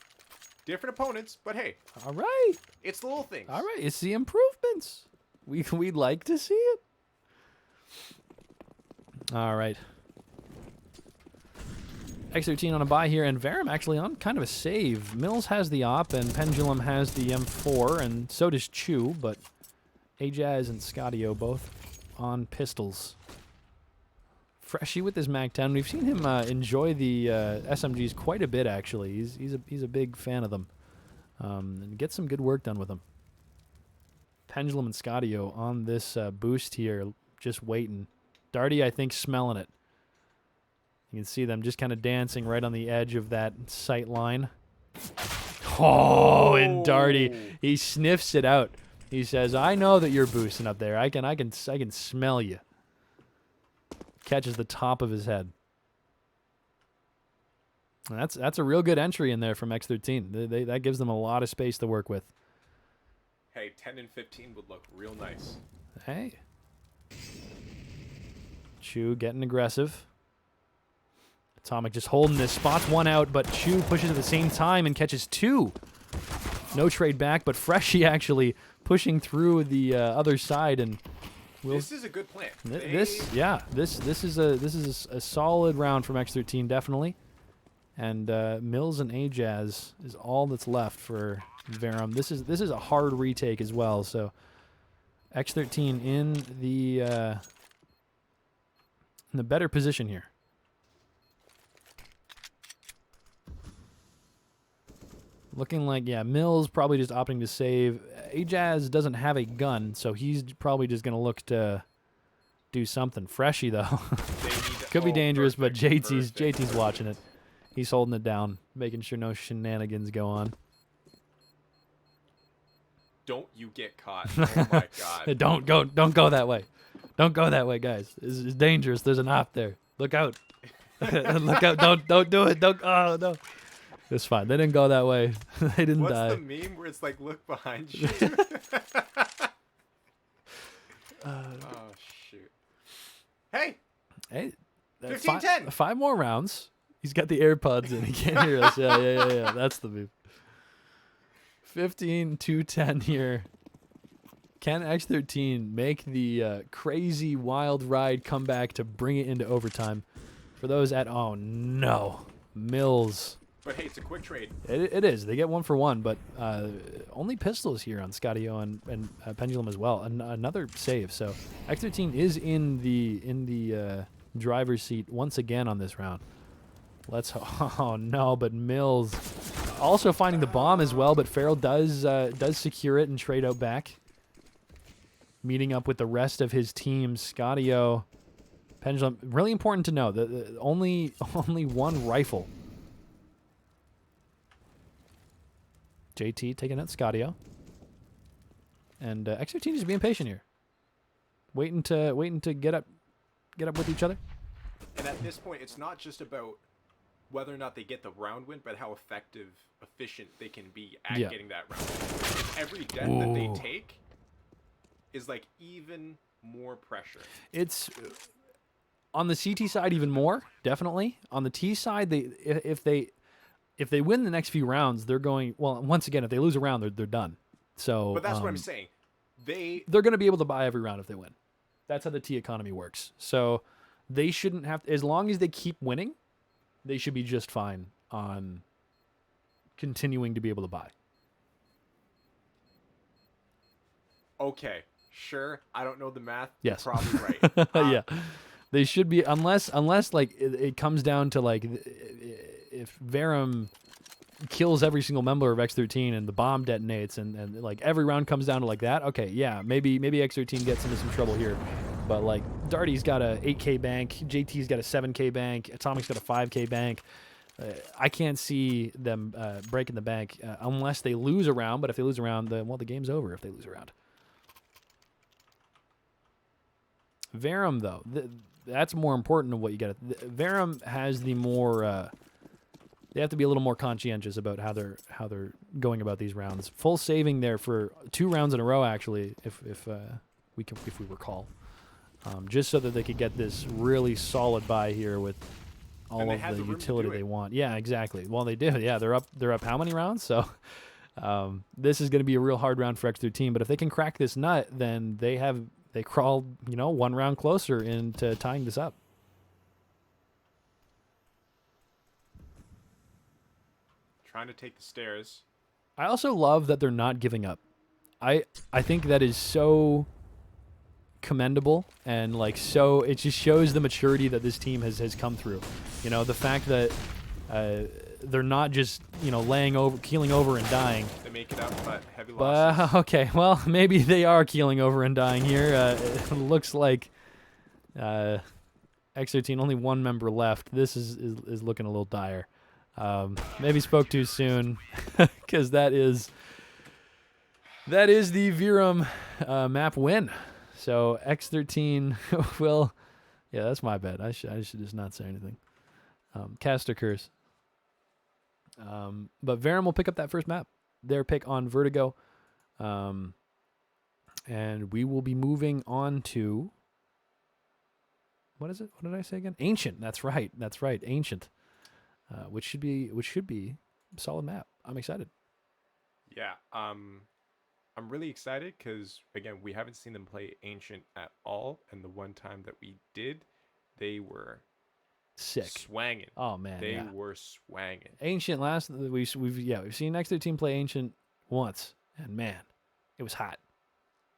Different opponents, but hey. All right. It's the little things. All right. It's the improvements. We'd like to see it. All right. X13 on a buy here, and Verum actually on kind of a save. Mills has the op, and Pendulum has the M4, and so does Chew, but Ajaz and Scottio both on pistols. Freshie with his Mag-10. We've seen him enjoy the SMGs quite a bit, actually. He's a big fan of them. And get some good work done with them. Pendulum and Scottio on this boost here, just waiting. Darty, I think, smelling it. You can see them just kind of dancing right on the edge of that sight line. Oh, and Darty, he sniffs it out. He says, "I know that you're boosting up there. I can smell you." catches the top of his head. And that's a real good entry in there from X13. That gives them a lot of space to work with. Hey, 10 and 15 would look real nice. Hey. Chu getting aggressive. Atomic just holding this. Spots one out, but Chu pushes at the same time and catches two. No trade back, but Freshie actually pushing through the other side, and this is a good plan. This is a solid round from X13 definitely, and Mills and Ajaz is all that's left for Verum. This is a hard retake as well. So X13 in the better position here. Looking like, yeah, Mills probably just opting to save. Ajaz doesn't have a gun, so he's probably just going to look to do something. Freshie, though. Could be dangerous, but JT's watching it. He's holding it down, making sure no shenanigans go on. Don't you get caught. Oh, my God. Don't go that way. Don't go that way, guys. It's dangerous. There's an op there. Look out. Look out. Don't do it. Oh, no. It's fine. They didn't go that way. They didn't die. What's the meme where it's like, look behind you? Oh, shoot. Hey! 15-10. Five more rounds. He's got the AirPods in. He can't hear us. Yeah. That's the move. 15-10 here. Can X13 make the crazy wild ride comeback to bring it into overtime? For those at... Oh, no. Mills... But hey, it's a quick trade. It is. They get 1 for 1, but only pistols here on Scotty-O and Pendulum as well. Another save. So X13 is in the driver's seat once again on this round. Oh no! But Mills also finding the bomb as well. But Farrell does secure it and trade out back, meeting up with the rest of his team. Scotty-O, Pendulum. Really important to know that only one rifle. JT taking out Scotty-O. And X13 is being patient here. Waiting to get up with each other. And at this point, it's not just about whether or not they get the round win, but how efficient they can be at getting that round win. Every death that they take is like even more pressure. It's on the CT side even more, definitely. On the T side, if they win the next few rounds, they're going... Well, once again, if they lose a round, they're done. So, but that's what I'm saying. They're going to be able to buy every round if they win. That's how the T economy works. So they shouldn't have... As long as they keep winning, they should be just fine on continuing to be able to buy. Okay, sure. I don't know the math. Yes. You're probably right. Yeah. They should be... Unless like, it comes down to, like... If Verum kills every single member of X13 and the bomb detonates and like every round comes down to like that, okay, yeah, maybe X13 gets into some trouble here. But like Darty's got a 8K bank, JT's got a 7K bank, Atomic's got a 5K bank. I can't see them breaking the bank unless they lose a round. But if they lose a round, the game's over if they lose a round. Verum, though, that's more important than what you get. Verum has the more... They have to be a little more conscientious about how they're going about these rounds. Full saving there for 2 rounds in a row, actually, if we recall, just so that they could get this really solid buy here with all of the utility they want. Yeah, exactly. Well, they do. Yeah, they're up how many rounds? So this is going to be a real hard round for X13. But if they can crack this nut, then they crawl 1 round closer into tying this up. Trying to take the stairs. I also love that they're not giving up. I think that is so commendable and like so it just shows the maturity that this team has come through. The fact that they're not just keeling over and dying. They make it up, but heavy losses. Okay, well maybe they are keeling over and dying here. It looks like X13 only 1 member left. This is looking a little dire. Maybe spoke too soon, because that is the Verum map win. So X13 will Yeah, that's my bad. I should just not say anything. Cast or curse. But Verum will pick up that first map. Their pick on Vertigo. And we will be moving on to... What is it? What did I say again? Ancient. That's right. That's right. Ancient. Which should be a solid map. I'm excited. Yeah. I'm really excited because again, we haven't seen them play Ancient at all, and the one time that we did, they were Sick. swanging. Oh man, They were swanging. Ancient we've seen X13 play Ancient once, and man, it was hot.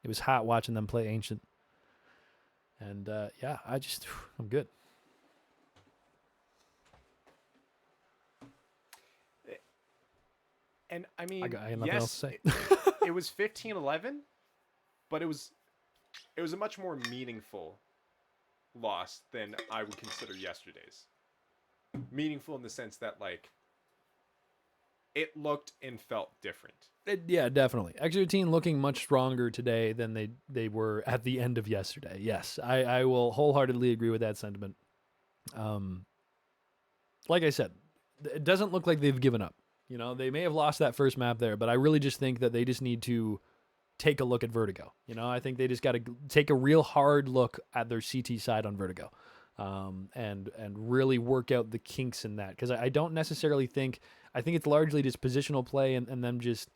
It was hot watching them play Ancient. And I'm good. And I mean, I got nothing else to say. It was 15-11, but it was a much more meaningful loss than I would consider yesterday's. Meaningful in the sense that like it looked and felt different. Yeah, definitely. X13 looking much stronger today than they were at the end of yesterday. Yes, I will wholeheartedly agree with that sentiment. Like I said, it doesn't look like they've given up. You know, they may have lost that first map there, but I really just think that they just need to take a look at Vertigo. You know, I think they just got to take a real hard look at their CT side on Vertigo, and really work out the kinks in that. Because I don't necessarily think... I think it's largely just positional play and them just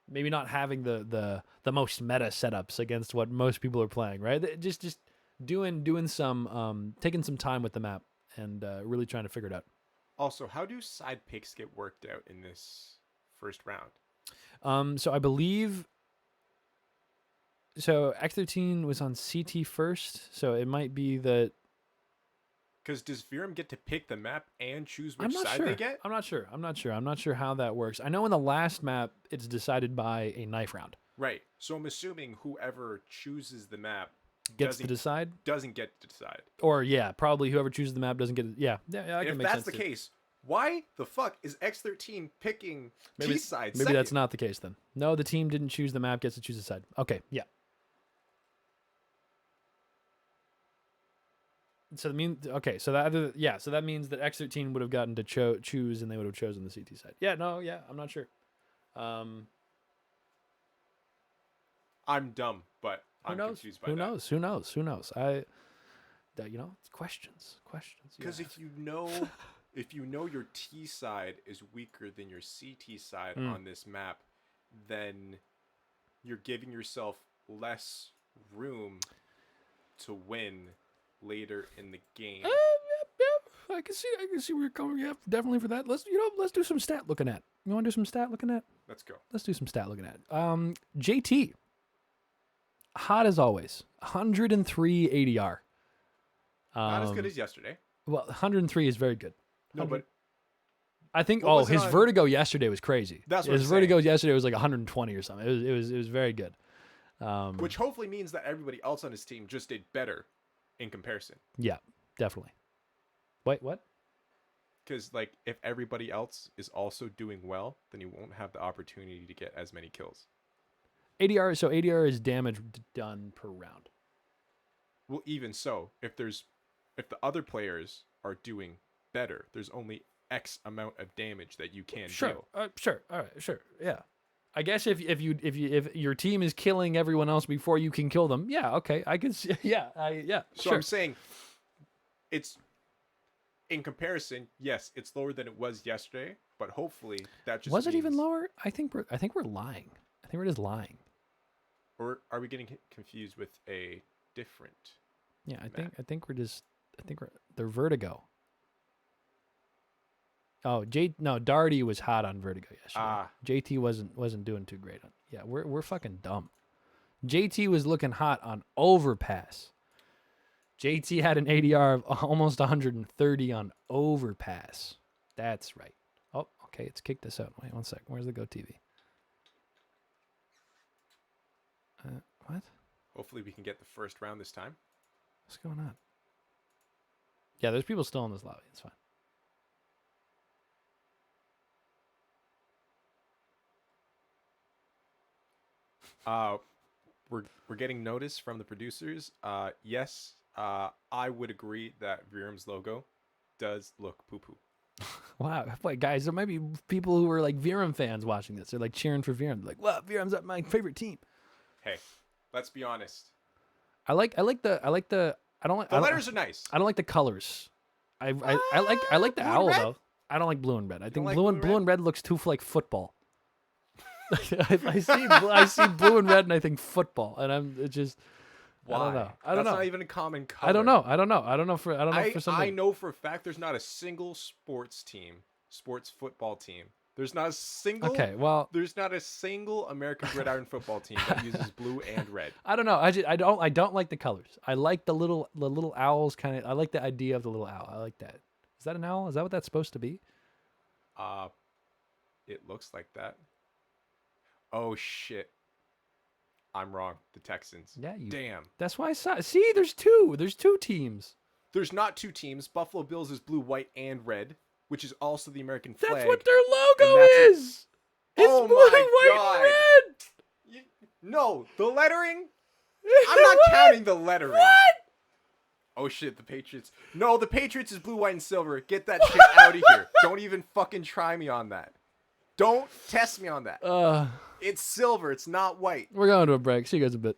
maybe not having the most meta setups against what most people are playing, right? Just doing some taking some time with the map and really trying to figure it out. Also, how do side picks get worked out in this first round? So I believe X13 was on CT first, so it might be that. Because does Verum get to pick the map and choose which side they get? I'm not sure. I'm not sure how that works. I know in the last map, it's decided by a knife round. Right. So I'm assuming whoever chooses the map Gets to decide? Doesn't get to decide. Or, yeah, probably whoever chooses the map doesn't get it. Yeah, I can and make sense. if that's the case, why the fuck is X13 picking T-side Maybe that's not the case then. No, the team didn't choose the map, gets to choose the side. Okay, yeah. So that means so that means that X13 would have gotten to choose, and they would have chosen the CT side. Yeah, no, yeah, I'm not sure. I'm dumb, but I'm confused by that. Who knows? It's questions. Because if you know your T side is weaker than your CT side on this map, then you're giving yourself less room to win later in the game. I can see where you're coming. Yeah, definitely for that. Let's do some stat looking at. You want to do some stat looking at? Let's go. Let's do some stat looking at. JT, hot as always. 103 ADR. Not as good as yesterday. Well, 103 is very good. No, but I think his vertigo yesterday was crazy. That's what his vertigo yesterday was like 120 or something. It was very good. Which hopefully means that everybody else on his team just did better in comparison. Yeah, definitely. Wait, what? Because like if everybody else is also doing well, then you won't have the opportunity to get as many kills. ADR is damage done per round. Well, even so, if the other players are doing better, there's only X amount of damage that you can deal. Sure. All right. Sure. Yeah. I guess if your team is killing everyone else before you can kill them, yeah. Okay. I can see. Yeah. So I'm saying, it's in comparison. Yes, it's lower than it was yesterday, but hopefully that just it even lower? I think we're lying. I think we're just lying. Or are we getting confused with a different? Yeah, I think they're Vertigo. Oh, Darty was hot on Vertigo yesterday. JT wasn't doing too great on. Yeah, we're fucking dumb. JT was looking hot on Overpass. JT had an ADR of almost 130 on Overpass. That's right. Oh, okay, it's kicked us out. Wait 1 sec. Where's the Go TV? What? Hopefully we can get the first round this time. What's going on? Yeah, there's people still in this lobby. It's fine. We're getting notice from the producers. Yes, I would agree that Verum's logo does look poo-poo. Wow, wait, guys, there might be people who are like Verum fans watching this. They're like cheering for Verum. Like, wow, Verum's my favorite team. Hey, let's be honest. I like the I don't like The letters are nice. I don't like the colors. I like the Blue and owl red? though. I don't like blue and red. I think like blue and red looks too like football. I see blue and red and I think football, and it just Why? I don't know. That's not even a common color. I don't know for some. I know for a fact there's not a single sports football team. There's not a single. Okay, well, There's not a single American gridiron football team that uses blue and red. I don't know. I don't like the colors. I like the little owls kind of. I like the idea of the little owl. I like that. Is that an owl? Is that what that's supposed to be? It looks like that. Oh shit. I'm wrong. The Texans. Yeah, you. Damn. That's why I saw. See, there's two. There's two teams. There's not two teams. Buffalo Bills is blue, white, and red, which is also the American flag. That's what their logo that's is. It's Oh blue, my white, God. and red. No, the lettering. I'm not counting the lettering. What? Oh shit, the Patriots. No, the Patriots is blue, white, and silver. Get that shit out of here. Don't even fucking try me on that. Don't test me on that. It's silver. It's not white. We're going to a break. See you guys in a bit.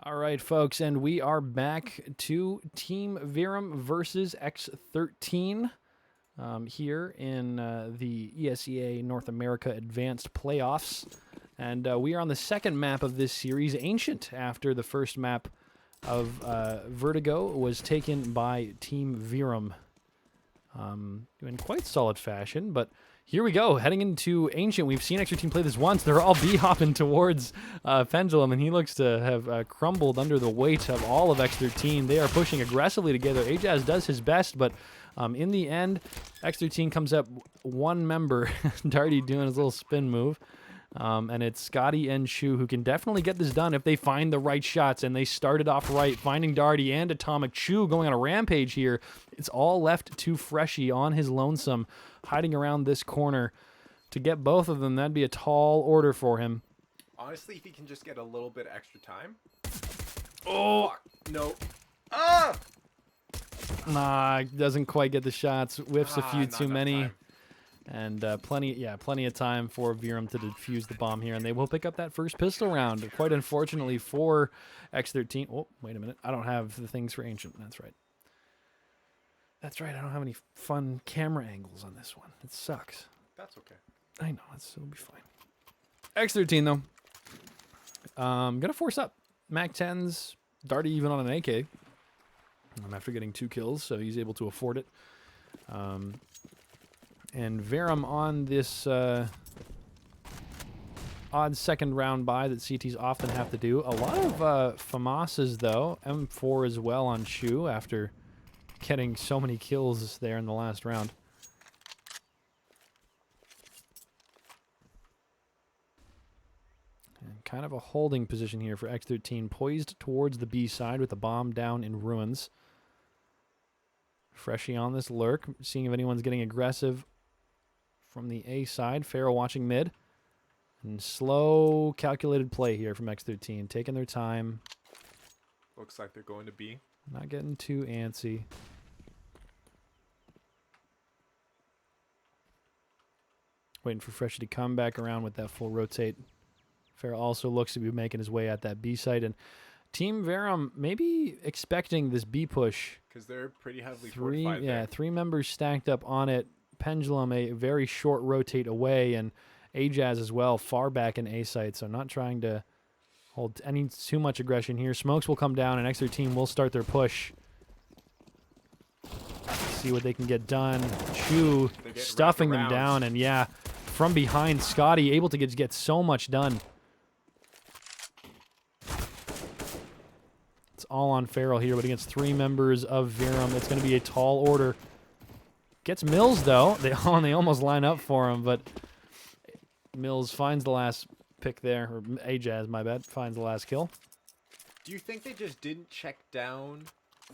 All right, folks, and we are back to Team Verum versus X13 here in the ESEA North America Advanced Playoffs. And we are on the second map of this series, Ancient, after the first map of Vertigo was taken by Team Verum in quite solid fashion, but here we go, heading into Ancient. We've seen X13 play this once. They're all B-hopping towards Pendulum, and he looks to have crumbled under the weight of all of X13. They are pushing aggressively together. Ajaz does his best, but in the end, X13 comes up one member, Darty doing his little spin move. And it's Scotty and Shu who can definitely get this done if they find the right shots, and they started off right, finding Darty and Atomic. Shu going on a rampage here. It's all left to Freshie on his lonesome, hiding around this corner. To get both of them, that'd be a tall order for him. Honestly, if he can just get a little bit extra time. Oh! Fuck. No. Ah! Nah, doesn't quite get the shots. Whiffs a few not too enough many. time. And plenty of time for Verum to defuse the bomb here, and they will pick up that first pistol round. Quite unfortunately for X13. Oh, wait a minute. I don't have the things for Ancient. That's right. That's right. I don't have any fun camera angles on this one. It sucks. That's okay. I know. It'll be fine. X13, though. Gonna force up. Mac 10s. Darty even on an AK. After getting 2 kills, so he's able to afford it. And Verum on this odd second round buy that CTs often have to do. A lot of FAMASs, though. M4 as well on Shu after getting so many kills there in the last round. And kind of a holding position here for X13, poised towards the B side with the bomb down in ruins. Freshie on this lurk, seeing if anyone's getting aggressive from the A side. Pharaoh watching mid. And slow, calculated play here from X13. Taking their time. Looks like they're going to B. Not getting too antsy. Waiting for Freshie to come back around with that full rotate. Pharaoh also looks to be making his way at that B site. And Team Verum maybe expecting this B push. Because they're pretty heavily fortified there. 3 members stacked up on it. Pendulum a very short rotate away, and Ajaz as well far back in A site, so not trying to hold any too much aggression here. Smokes will come down, and X13 will start their push. See what they can get done. Chu stuffing them down, and yeah, from behind, Scotty able to get so much done. It's all on Feral here, but against 3 members of Verum, it's going to be a tall order. Gets Mills, though. They almost line up for him, but Mills finds the last pick there. Or Ajaz, my bad, finds the last kill. Do you think they just didn't check down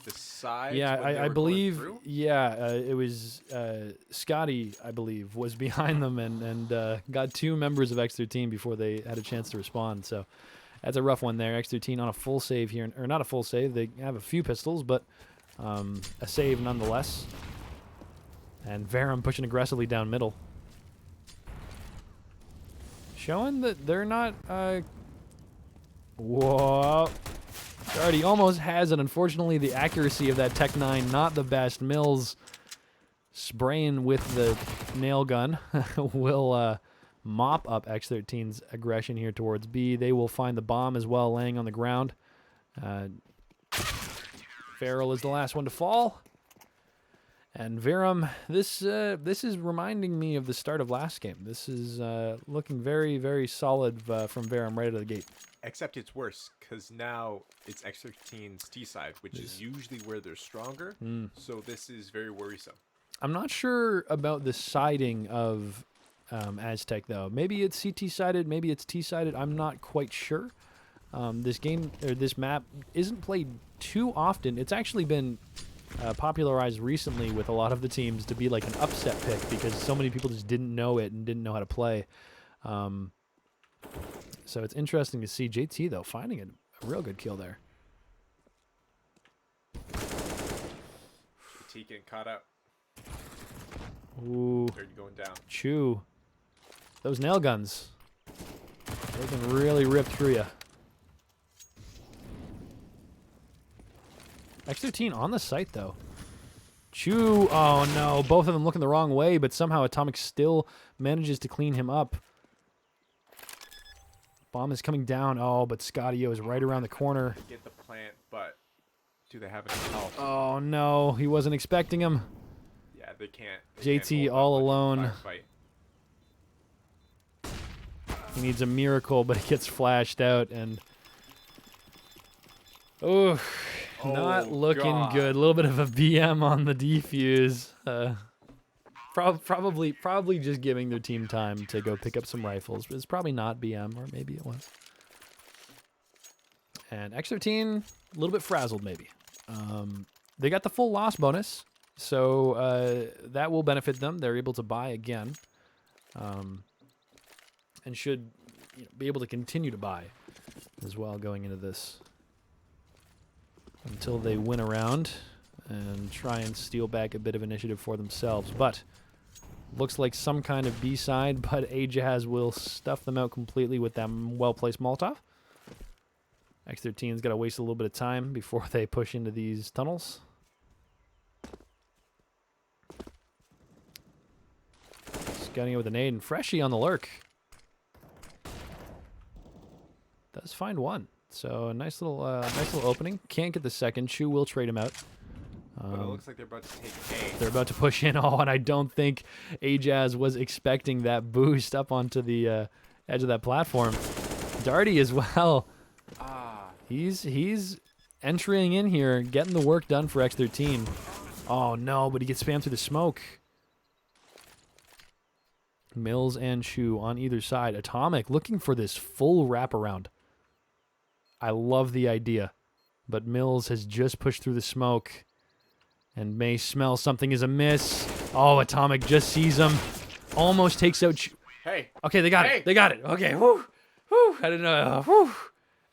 the side? Yeah, I believe, it was Scotty, I believe, was behind them and got 2 members of X13 before they had a chance to respond. So that's a rough one there. X13 on a full save here. Or not a full save. They have a few pistols, but a save nonetheless. And Verum pushing aggressively down middle. Showing that they're not... Whoa. Darty almost has it. Unfortunately, the accuracy of that Tech 9, not the best. Mills spraying with the nail gun will mop up X13's aggression here towards B. They will find the bomb as well laying on the ground. Feral is the last one to fall. And Verum, this is reminding me of the start of last game. This is looking very, very solid from Verum right out of the gate. Except it's worse, because now it's X13's T side, which is usually where they're stronger. So this is very worrisome. I'm not sure about the siding of Aztec, though. Maybe it's CT-sided, maybe it's T-sided. I'm not quite sure. This game, or this map, isn't played too often. It's actually been... popularized recently with a lot of the teams to be like an upset pick because so many people just didn't know it and didn't know how to play. So it's interesting to see JT, though, finding a real good kill there. JT getting caught up. Ooh. They're going down. Chew. Those nail guns. They can really rip through you. X13 on the site, though. Chew. Oh, no. Both of them looking the wrong way, but somehow Atomic still manages to clean him up. Bomb is coming down. Oh, but Scottio is right around the corner. Get the plant, but do they have any health? Oh, no. He wasn't expecting him. Yeah, they can't. JT all alone. He needs a miracle, but he gets flashed out, and... Oh, not looking good. A little bit of a BM on the defuse. Probably just giving their team time to go pick up some rifles. But it's probably not BM, or maybe it was. And X13, a little bit frazzled, maybe. They got the full loss bonus, so that will benefit them. They're able to buy again, and should be able to continue to buy as well going into this until they win a round and try and steal back a bit of initiative for themselves. But looks like some kind of B-side, but Ajaz will stuff them out completely with that well-placed Molotov. X13's got to waste a little bit of time before they push into these tunnels. Scouting it with a nade, and Freshie on the lurk. Does find one. So a nice little opening. Can't get the second. Chu will trade him out. But it looks like they're about to take A. They're about to push in. Oh, and I don't think Ajaz was expecting that boost up onto the edge of that platform. Darty as well. He's entering in here, getting the work done for X13. Oh no, but he gets spammed through the smoke. Mills and Chu on either side. Atomic looking for this full wraparound. I love the idea, but Mills has just pushed through the smoke and may smell something is amiss. Oh, Atomic just sees him. Almost takes out Hey. Okay, they got it. They got it. Okay, whew. Whew. I didn't know. Whew.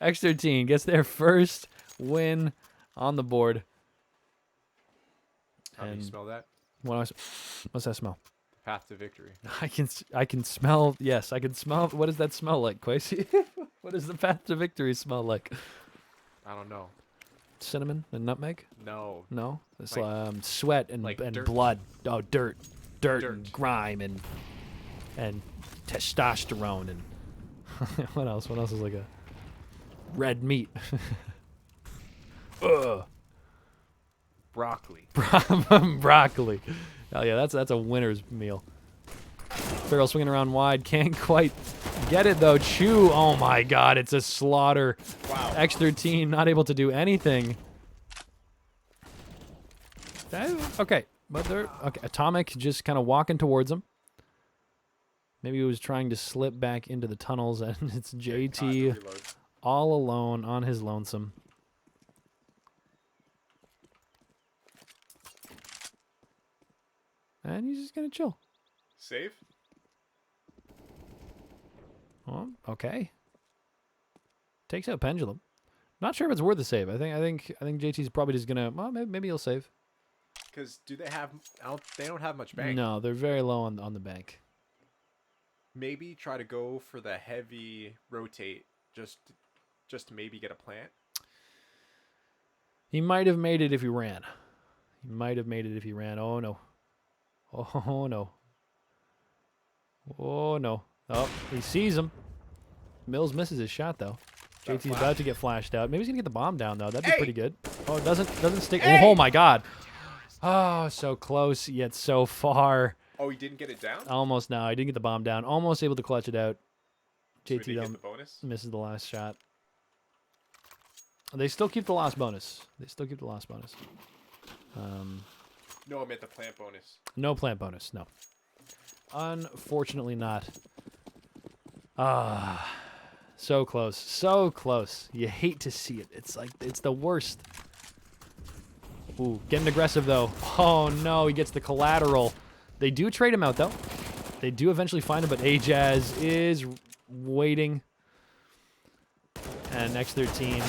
X13 gets their first win on the board. How do you smell that? What's that smell? Path to victory. I can smell. Yes, I can smell. What does that smell like, Quasi? What does the path to victory smell like? I don't know. Cinnamon and nutmeg? No. No, it's Like- sweat and like and dirt. blood. Oh, dirt and grime and testosterone and what else? What else is like a red meat? Ugh. Broccoli. Broccoli. Oh yeah, that's a winner's meal. Farrell swinging around wide, can't quite get it though. Chu, oh my God, it's a slaughter. Wow. X13 not able to do anything. Okay, but they're okay. Atomic just kind of walking towards him. Maybe he was trying to slip back into the tunnels, and it's JT all alone on his lonesome. And he's just gonna chill. Save? Oh, okay. Takes out Pendulum. Not sure if it's worth a save. I think JT's probably just gonna. Well, maybe he'll save. Because do they have? They don't have much bank. No, they're very low on the bank. Maybe try to go for the heavy rotate, just to maybe get a plant. He might have made it if he ran. He might have made it if he ran. Oh no. Oh no. Oh no. Oh, he sees him. Mills misses his shot though. JT's about to get flashed out. Maybe he's gonna get the bomb down though. That'd be pretty good. Oh, it doesn't stick. Oh my God. Oh, so close yet so far. Oh, he didn't get it down? Almost now. I didn't get the bomb down. Almost able to clutch it out. So JT did he though get the bonus? misses the last shot. They still keep the last bonus. No, I meant the plant bonus. No plant bonus. No. Unfortunately not. Ah. So close. So close. You hate to see it. It's like, it's the worst. Ooh, getting aggressive though. Oh no, he gets the collateral. They do trade him out though. They do eventually find him, but Ajaz is waiting. And X13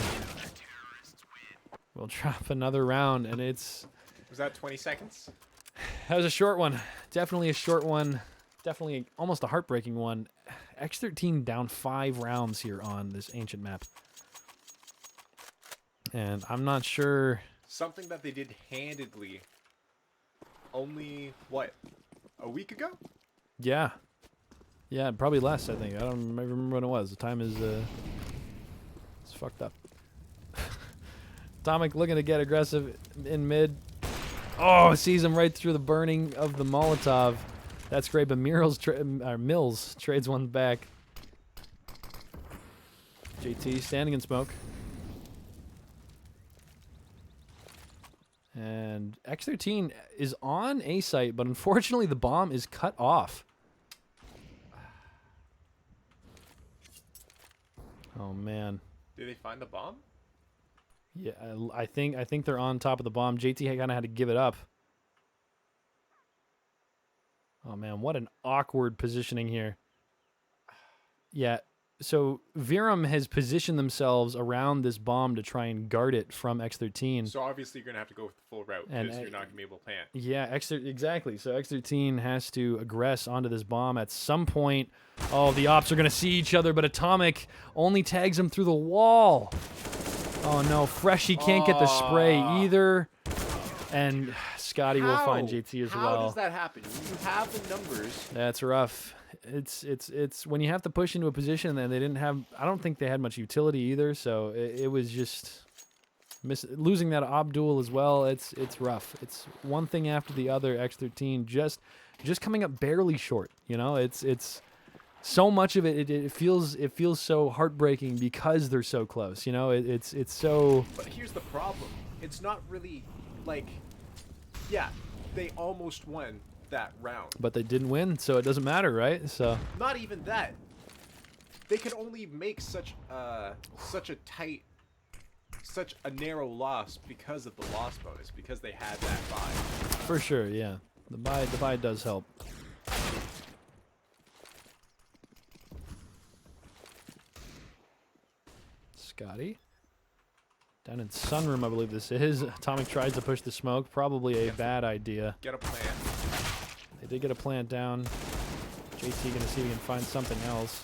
will drop another round, and it's... Was that 20 seconds? That was a short one. Definitely a short one. Definitely almost a heartbreaking one. X13 down 5 rounds here on this ancient map. And I'm not sure... something that they did handedly only, what, a week ago? Yeah. Yeah, probably less, I think. I don't remember when it was. The time is it's fucked up. Atomic looking to get aggressive in mid. Oh, sees him right through the burning of the Molotov. That's great, but Mills trades one back. JT standing in smoke. And X13 is on A site, but unfortunately the bomb is cut off. Oh man. Did they find the bomb? Yeah, I think they're on top of the bomb. JT kind of had to give it up. Oh man, what an awkward positioning here. Yeah, so Verum has positioned themselves around this bomb to try and guard it from X13. So obviously you're going to have to go with the full route And, because you're not going to be able to plant. Yeah, exactly. So X13 has to aggress onto this bomb at some point. Oh, the ops are going to see each other, but Atomic only tags him through the wall. Oh no, Freshie can't get the spray either. And Scotty will find JT as well. How does that happen? You have the numbers. That's rough. It's when you have to push into a position and they didn't have. I don't think they had much utility either. So it was just losing that ob duel as well. It's rough. It's one thing after the other. X13 just coming up barely short. You know, it's so much of it feels so heartbreaking because they're so close. You know, it's so. But here's the problem. It's not really like, yeah, they almost won that round. But they didn't win, so it doesn't matter, right? So not even that. They could only make such a narrow loss because of the loss bonus, because they had that buy. For sure, yeah. The buy does help. Scotty. Down in Sunroom, I believe this is. Atomic tries to push the smoke. Probably a bad idea. Get a plant. They did get a plant down. JT going to see if he can find something else.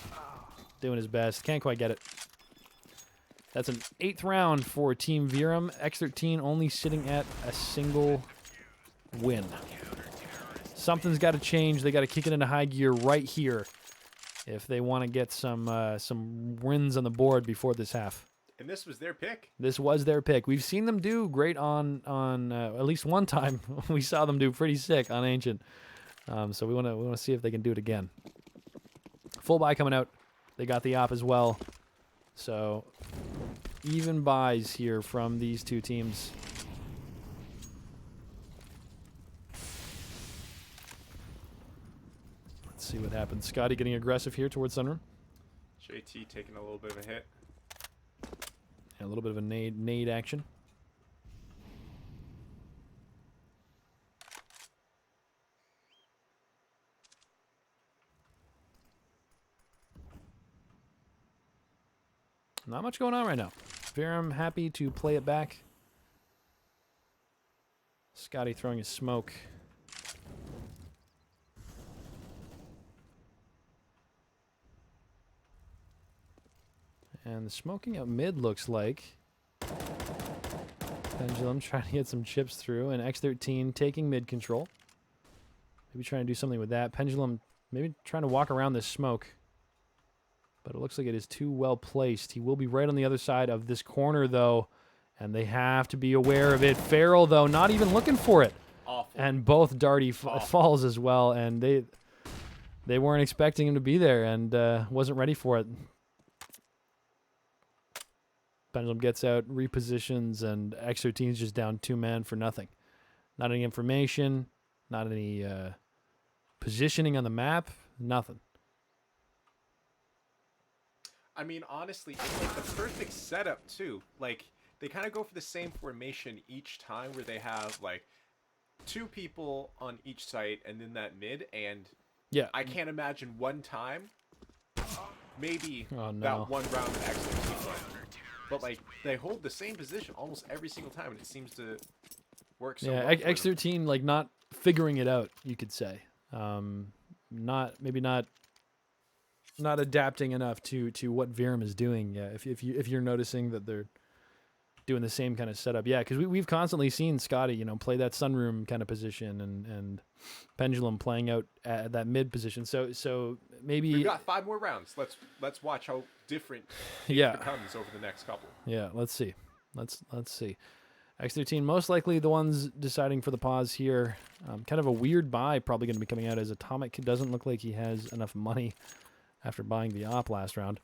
Doing his best. Can't quite get it. That's an 8th round for Team Verum. X13 only sitting at a single win. Something's got to change. They got to kick it into high gear right here if they want to get some wins on the board before this half. And this was their pick. This was their pick. We've seen them do great on at least one time. We saw them do pretty sick on Ancient. So we want to see if they can do it again. Full buy coming out. They got the op as well. So even buys here from these two teams. Let's see what happens. Scotty getting aggressive here towards Sunroom. JT taking a little bit of a hit. A little bit of a nade action. Not much going on right now. Verum happy to play it back. Scotty throwing his smoke. And the smoking out mid looks like Pendulum trying to get some chips through, and X13 taking mid control. Maybe trying to do something with that. Pendulum maybe trying to walk around this smoke. But it looks like it is too well placed. He will be right on the other side of this corner, though, and they have to be aware of it. Farrell, though, not even looking for it. Awful. And both Darty falls as well, and they weren't expecting him to be there and wasn't ready for it. Pendulum gets out, repositions, and X13 is just down 2 men for nothing. Not any information, not any positioning on the map, nothing. I mean, honestly, it's like the perfect setup, too. Like, they kind of go for the same formation each time where they have, like, 2 people on each site and then that mid, and yeah, I can't imagine one time, maybe that one round of X13 won. But, like, they hold the same position almost every single time, and it seems to work so well for them. X13, like, not figuring it out, you could say. Maybe not adapting enough to what Verum is doing. Yeah, if you're noticing that they're doing the same kind of setup. Yeah, because we've constantly seen Scotty, you know, play that sunroom kind of position and Pendulum playing out at that mid position. So maybe We've got 5 more rounds. Let's watch how different it Yeah. becomes over the next couple. Yeah, let's see. Let's see. X13 most likely the ones deciding for the pause here. Kind of a weird buy probably going to be coming out as Atomic doesn't look like he has enough money after buying the op last round.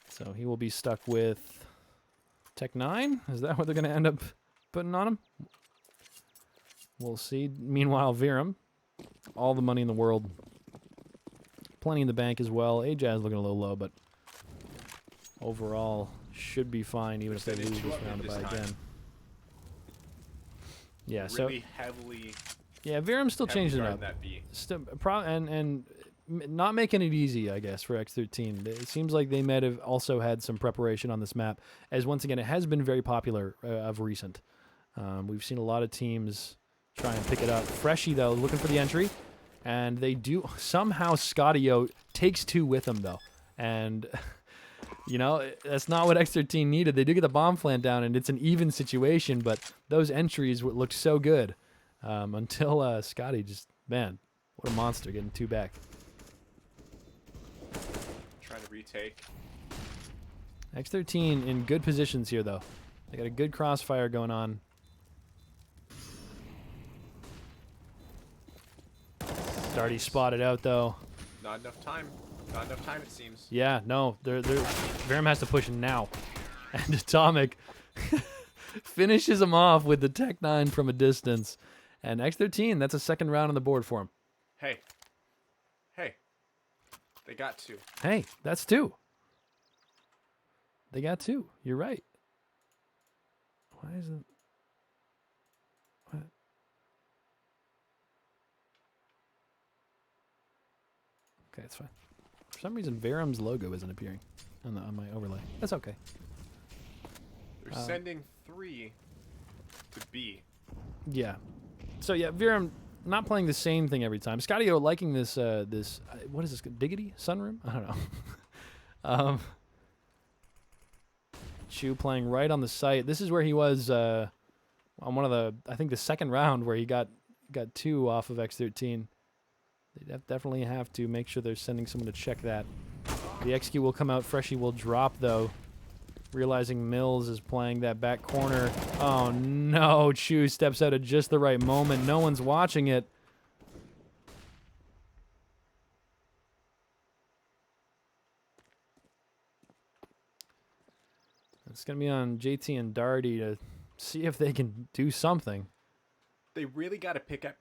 So he will be stuck with Tech 9. Is that what they're going to end up putting on him? We'll see. Meanwhile, Verum, all the money in the world. Plenty in the bank as well. Ajaz looking a little low, but overall should be fine even if they lose this round to buy again. Yeah, really heavily. Yeah, Verum's still changing it up. That B. And not making it easy, I guess, for X13. It seems like they might have also had some preparation on this map, as once again, it has been very popular of recent. We've seen a lot of teams try and pick it up. Freshie, though, looking for the entry, and they do. Somehow, Scotty-O takes 2 with him, though, and you know, that's not what X13 needed. They do get the bomb plant down, and it's an even situation, but those entries looked so good until Scotty just, man, what a monster, getting 2 back. Trying to retake. X13 in good positions here, though. They got a good crossfire going on. Darty spotted out, though. Not enough time. Not enough time, it seems. Yeah, no. Verum has to push now. And Atomic finishes him off with the Tech 9 from a distance. And X13, that's a second round on the board for him. Hey. Hey. They got 2. Hey, that's 2. They got 2. You're right. Why is it? What? Okay, it's fine. For some reason, Verum's logo isn't appearing on my overlay. That's okay. They're sending 3 to B. Yeah. So yeah, Verum not playing the same thing every time. Scotty-O liking this what is this? Diggity Sunroom? I don't know. Chu playing right on the site. This is where he was on one of the, I think the second round where he got 2 off of X13. They definitely have to make sure they're sending someone to check that. The XQ will come out. Freshie will drop, though. Realizing Mills is playing that back corner. Oh, no. Chu steps out at just the right moment. No one's watching it. It's going to be on JT and Darty to see if they can do something. They really got to pick up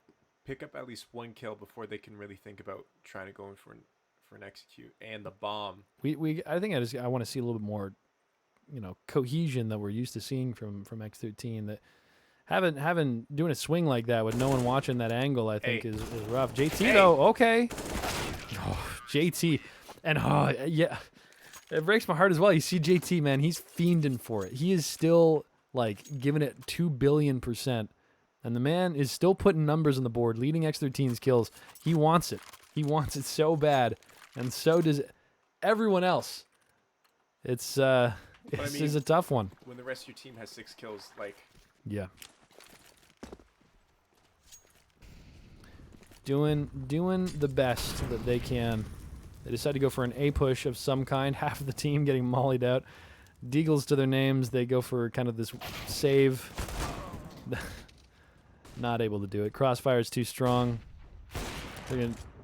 at least 1 kill before they can really think about trying to go in for an execute and the bomb. I think I want to see a little bit more, you know, cohesion that we're used to seeing from X13. That having doing a swing like that with no one watching that angle, I think is rough. JT though, okay. Oh, JT, and yeah, it breaks my heart as well. You see JT, man, he's fiending for it. He is still like giving it 2 billion%. And the man is still putting numbers on the board, leading X13's kills. He wants it. He wants it so bad. And so does everyone else. This is a tough one. When the rest of your team has 6 kills, like... Yeah. Doing the best that they can. They decide to go for an A push of some kind. Half of the team getting mollied out. Deagles to their names. They go for kind of this save. Not able to do it. Crossfire is too strong.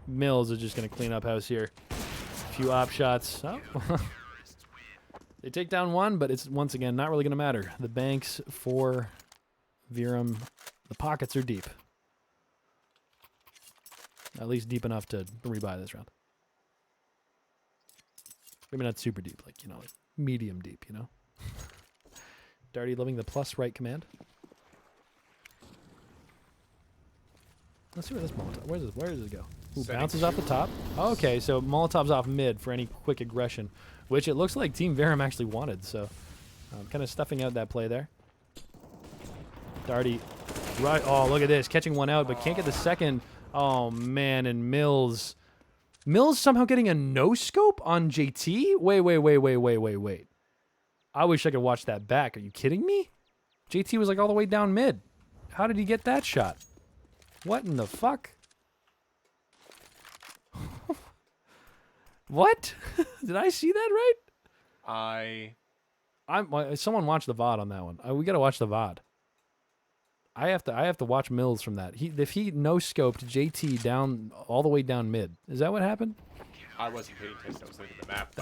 Mills is just going to clean up house here. A few op shots. Oh. They take down 1, but it's, once again, not really going to matter. The banks for Verum, the pockets are deep. At least deep enough to rebuy this round. Maybe not super deep, like, you know, like medium deep, you know? Darty loving the plus right command. Let's see where this Molotov... Where does it go? Ooh, bounces off the top. Okay, so Molotov's off mid for any quick aggression, which it looks like Team Verum actually wanted, so kind of stuffing out that play there. Darty, right... Oh, look at this. Catching 1 out, but can't get the second. Oh, man, and Mills... Mills somehow getting a no-scope on JT? Wait. I wish I could watch that back. Are you kidding me? JT was like all the way down mid. How did he get that shot? What in the fuck? What? Did I see that right? Someone watch the VOD on that one. We gotta watch the VOD. I have to watch Mills from that. If he no scoped JT down all the way down mid. Is that what happened? I wasn't paying attention. I was looking at the map.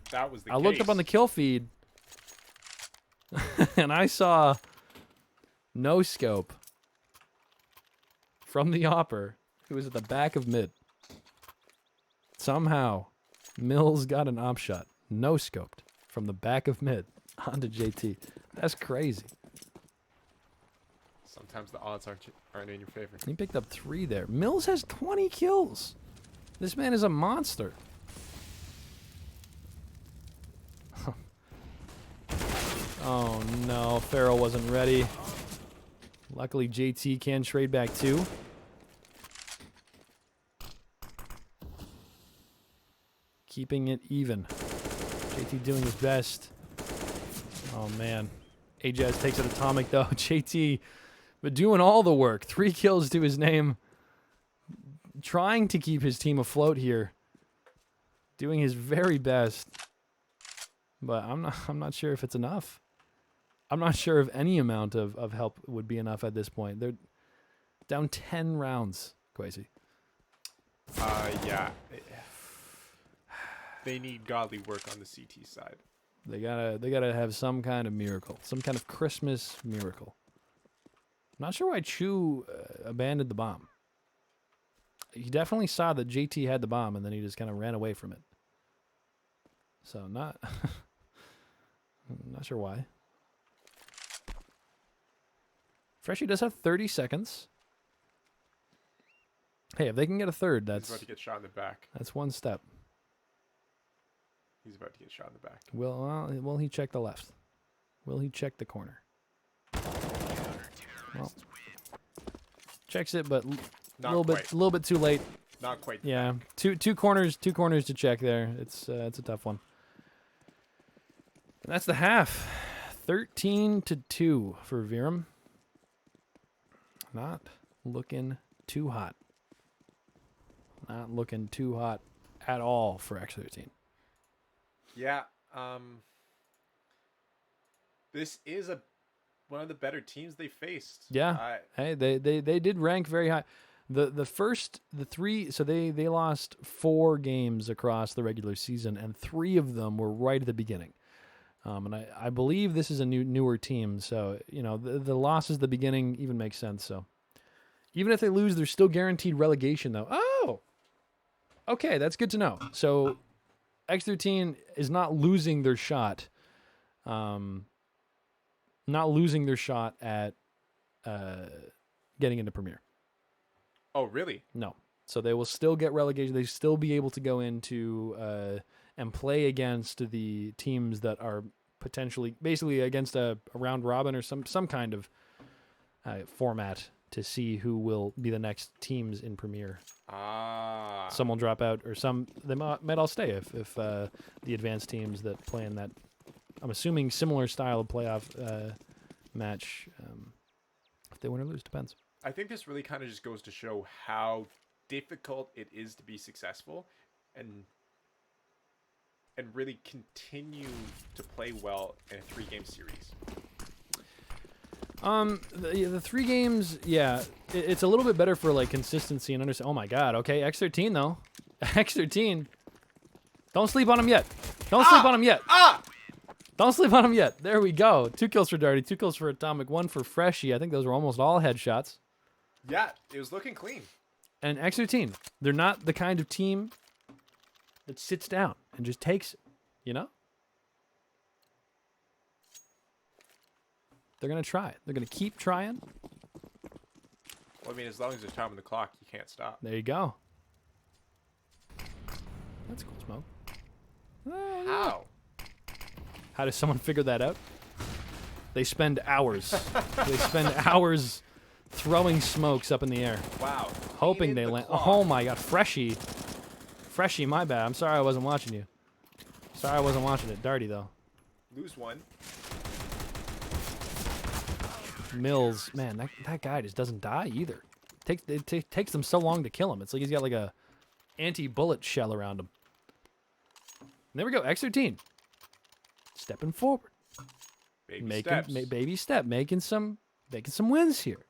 That was the I case. looked up on the kill feed and I saw no scope from the Opper who was at the back of mid. Somehow Mills got an op shot, no scoped from the back of mid onto JT. That's crazy. Sometimes the odds aren't in your favor. He picked up 3 there. Mills has 20 kills. This man is a monster. Oh no, Farrell wasn't ready. Luckily JT can trade back 2. Keeping it even. JT doing his best. Oh man. Ajaz takes it atomic though. JT, but doing all the work. 3 kills to his name. Trying to keep his team afloat here. Doing his very best. But I'm not sure if it's enough. I'm not sure if any amount of help would be enough at this point. They're down 10 rounds, Kwesi. Yeah. They need godly work on the CT side. They gotta have some kind of miracle, some kind of Christmas miracle. I'm not sure why Chu abandoned the bomb. He definitely saw that JT had the bomb, and then he just kind of ran away from it. So not sure why. Freshie does have 30 seconds. Hey, if they can get a third, He's about to get shot in the back. That's one step. He's about to get shot in the back. Will he check the left? Will he check the corner? Well, checks it, but a little bit too late. Not quite. Yeah, two corners to check there. It's a tough one. And that's the half. 13-2 for Verum. Not looking too hot. Not looking too hot at all for X13. Yeah. This is one of the better teams they faced. Yeah. Hey, they did rank very high. The three, so they lost 4 games across the regular season, and 3 of them were right at the beginning. And I believe this is a newer team, so the losses at the beginning even makes sense. So even if they lose, they're still guaranteed relegation, though. Oh, okay, that's good to know. So X13 is not losing their shot. Not losing their shot at getting into Premier. Oh, really? No. So they will still get relegation. They still be able to go into and play against the teams that are potentially, basically against a round robin or some kind of format to see who will be the next teams in Premier. Some will drop out, or they might all stay if the advanced teams that play in that, I'm assuming, similar style of playoff match, if they win or lose, depends. I think this really kind of just goes to show how difficult it is to be successful and really continue to play well in a 3-game series. The 3 games, yeah, it's a little bit better for like consistency and understand. Oh my God, okay, X13 though, X13. Don't sleep on him yet. Don't sleep on him yet. Don't sleep on him yet. There we go. 2 kills for Darty, 2 kills for Atomic, 1 for Freshie. I think those were almost all headshots. Yeah, it was looking clean. And X13, they're not the kind of team that sits down and just takes it, They're going to try. They're going to keep trying. Well, I mean, as long as there's time on the clock, you can't stop. There you go. That's cool smoke. How? How does someone figure that out? They spend hours. They spend hours throwing smokes up in the air. Wow. Hoping they land. Oh my God, Freshie. Freshie, my bad. I'm sorry I wasn't watching you. Sorry I wasn't watching it. Darty, though. Lose one. Mills, man, that guy just doesn't die either. It takes them so long to kill him. It's like he's got like a anti-bullet shell around him. And there we go, X13. Stepping forward. Baby step, making some wins here.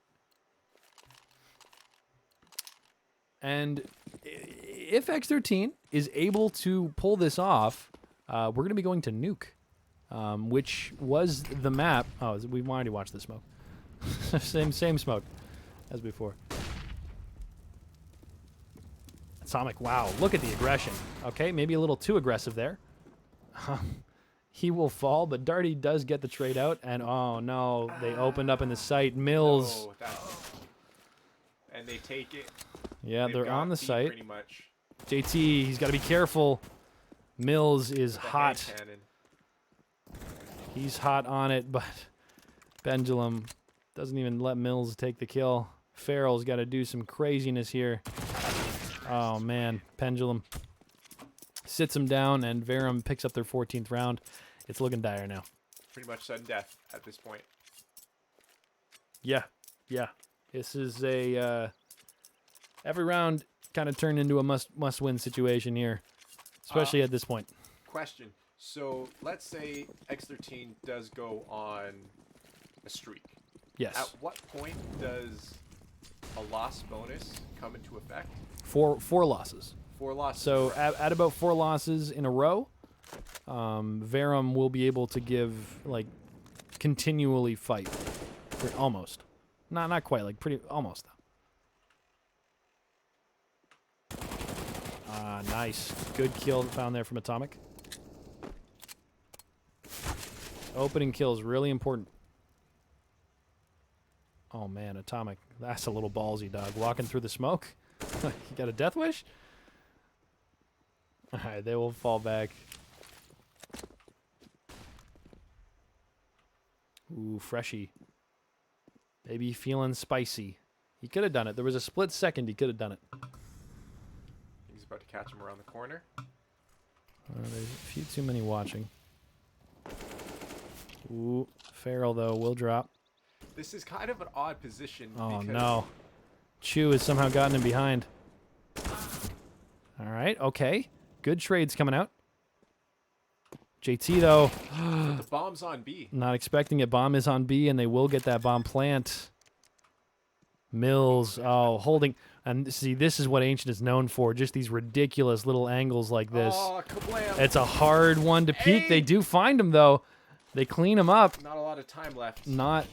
And if X13 is able to pull this off, we're going to be going to Nuke, which was the map. Oh, we've already watched the smoke. same smoke as before. Atomic, wow, look at the aggression. Okay, maybe a little too aggressive there. He will fall, but Darty does get the trade out, and oh no, they opened up in the site. Mills. No, and they take it. Yeah, they're on the site. Pretty much. JT, he's got to be careful. Mills is hot. He's hot on it, but Pendulum doesn't even let Mills take the kill. Farrell's got to do some craziness here. Oh, man. Pendulum sits him down, and Verum picks up their 14th round. It's looking dire now. Pretty much sudden death at this point. Yeah. This is a... every round kind of turned into a must-win situation here, especially at this point. Question. So, let's say X13 does go on a streak. Yes. At what point does a loss bonus come into effect? Four losses. 4 losses. So at about 4 losses in a row, Verum will be able to give, like, continually fight. Almost. Not quite, like, pretty, almost, though. Nice. Good kill found there from Atomic. Opening kill is really important. Oh, man, Atomic. That's a little ballsy, dog. Walking through the smoke. You got a death wish? All right, they will fall back. Ooh, Freshy. Maybe feeling spicy. He could have done it. There was a split second he could have done it. He's about to catch him around the corner. There's a few too many watching. Ooh, Farrell, though, will drop. This is kind of an odd position. Oh, because no. Chu has somehow gotten him behind. All right, okay. Good trades coming out. JT, though. The bomb's on B. Not expecting it. Bomb is on B, and they will get that bomb plant. Mills, oh, holding. And see, this is what Ancient is known for, just these ridiculous little angles like this. Oh, kablam. It's a hard one to peek. They do find him, though. They clean him up. Not a lot of time left.